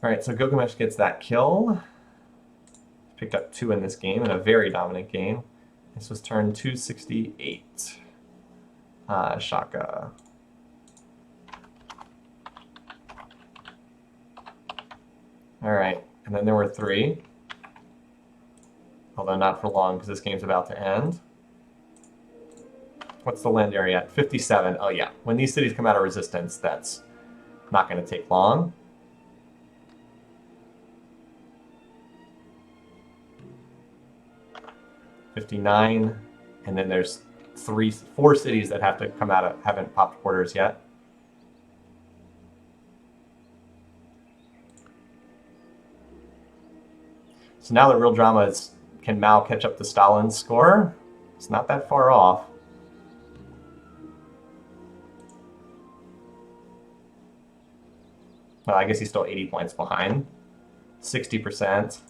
All right, so Gilgamesh gets that kill. Picked up 2 in this game, in a very dominant game. This was turn 268. Shaka. All right, and then there were 3. Although not for long, because this game's about to end. What's the land area at? 57. Oh yeah, when these cities come out of resistance, that's not going to take long. $59, and then there's 4 cities that have to come out of, haven't popped borders yet. So now the real drama is, can Mao catch up to Stalin's score? It's not that far off. Well, I guess he's still 80 points behind. 60%.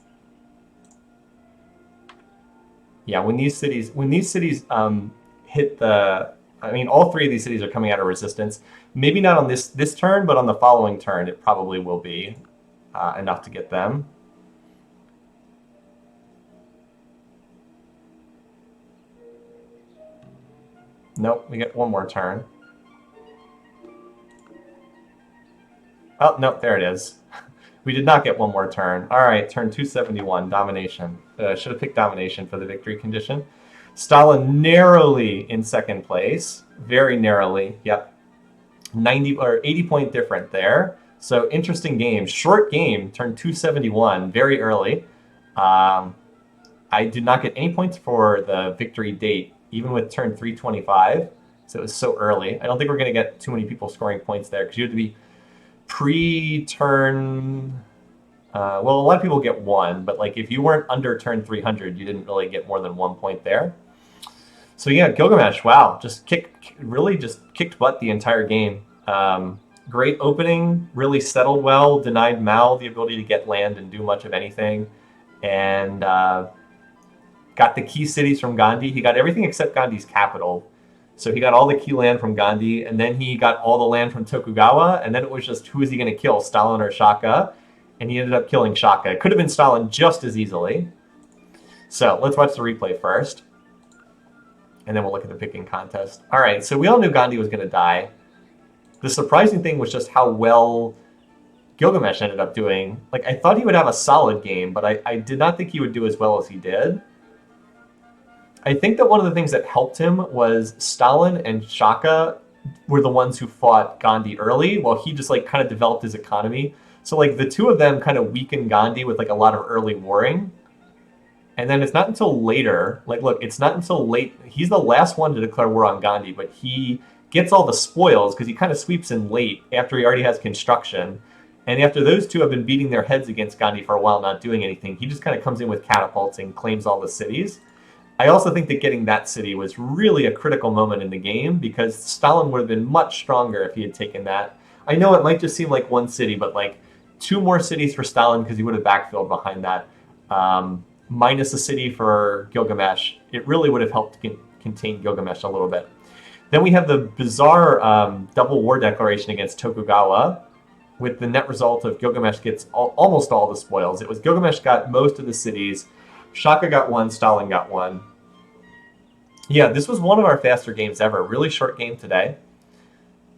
Yeah, when these cities hit the, I mean, all 3 of these cities are coming out of resistance. Maybe not on this turn, but on the following turn, it probably will be enough to get them. Nope, we get one more turn. Oh, nope, there it is. We did not get one more turn. All right, turn 271, domination. Should have picked domination for the victory condition. Stalin narrowly in second place, very narrowly. Yep, 90 or 80-point different there. So interesting game, short game. Turn 271, very early. I did not get any points for the victory date, even with turn 325. So it was so early. I don't think we're going to get too many people scoring points there because you have to be pre-turn. Well, a lot of people get one, but like if you weren't under turn 300, you didn't really get more than 1 point there. So yeah, Gilgamesh, wow, just kicked butt the entire game. Great opening, really settled well, denied Mao the ability to get land and do much of anything, and got the key cities from Gandhi. He got everything except Gandhi's capital. So he got all the key land from Gandhi, and then he got all the land from Tokugawa, and then it was just who is he going to kill, Stalin or Shaka? And he ended up killing Shaka. It could have been Stalin just as easily. So let's watch the replay first, and then we'll look at the picking contest. All right, so we all knew Gandhi was going to die. The surprising thing was just how well Gilgamesh ended up doing. Like, I thought he would have a solid game, but I did not think he would do as well as he did. I think that one of the things that helped him was Stalin and Shaka were the ones who fought Gandhi early, while he just like kind of developed his economy. So like the two of them kind of weakened Gandhi with like a lot of early warring. And then it's not until later, like look, it's not until late, he's the last one to declare war on Gandhi, but he gets all the spoils because he kind of sweeps in late after he already has construction. And after those two have been beating their heads against Gandhi for a while, not doing anything, he just kind of comes in with catapults and claims all the cities. I also think that getting that city was really a critical moment in the game because Stalin would have been much stronger if he had taken that. I know it might just seem like one city, but like 2 more cities for Stalin because he would have backfilled behind that, minus a city for Gilgamesh. It really would have helped contain Gilgamesh a little bit. Then we have the bizarre double war declaration against Tokugawa, with the net result of Gilgamesh gets almost all the spoils. It was Gilgamesh got most of the cities, Shaka got 1, Stalin got 1. Yeah, this was one of our faster games ever. Really short game today.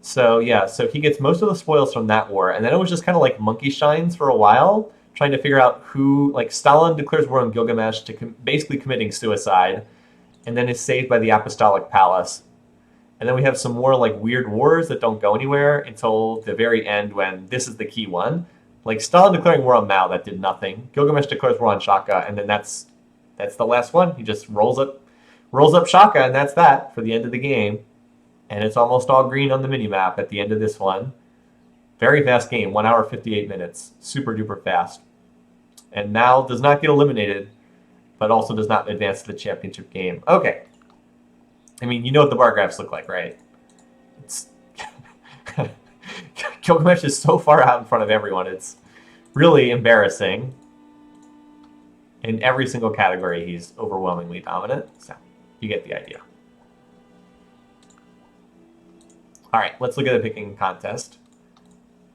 So yeah, so he gets most of the spoils from that war, and then it was just kind of like monkey shines for a while, trying to figure out who, like Stalin declares war on Gilgamesh to basically committing suicide, and then is saved by the Apostolic Palace. And then we have some more like weird wars that don't go anywhere until the very end when this is the key one. Like Stalin declaring war on Mao, that did nothing. Gilgamesh declares war on Shaka, and then that's the last one. He just rolls up Shaka, and that's that for the end of the game. And it's almost all green on the minimap at the end of this one. Very fast game, 1 hour, 58 minutes. Super duper fast. And Mao does not get eliminated, but also does not advance to the championship game. Okay. I mean, you know what the bar graphs look like, right? It's Gilgamesh is so far out in front of everyone. It's really embarrassing. In every single category, he's overwhelmingly dominant. So you get the idea. All right, let's look at the picking contest.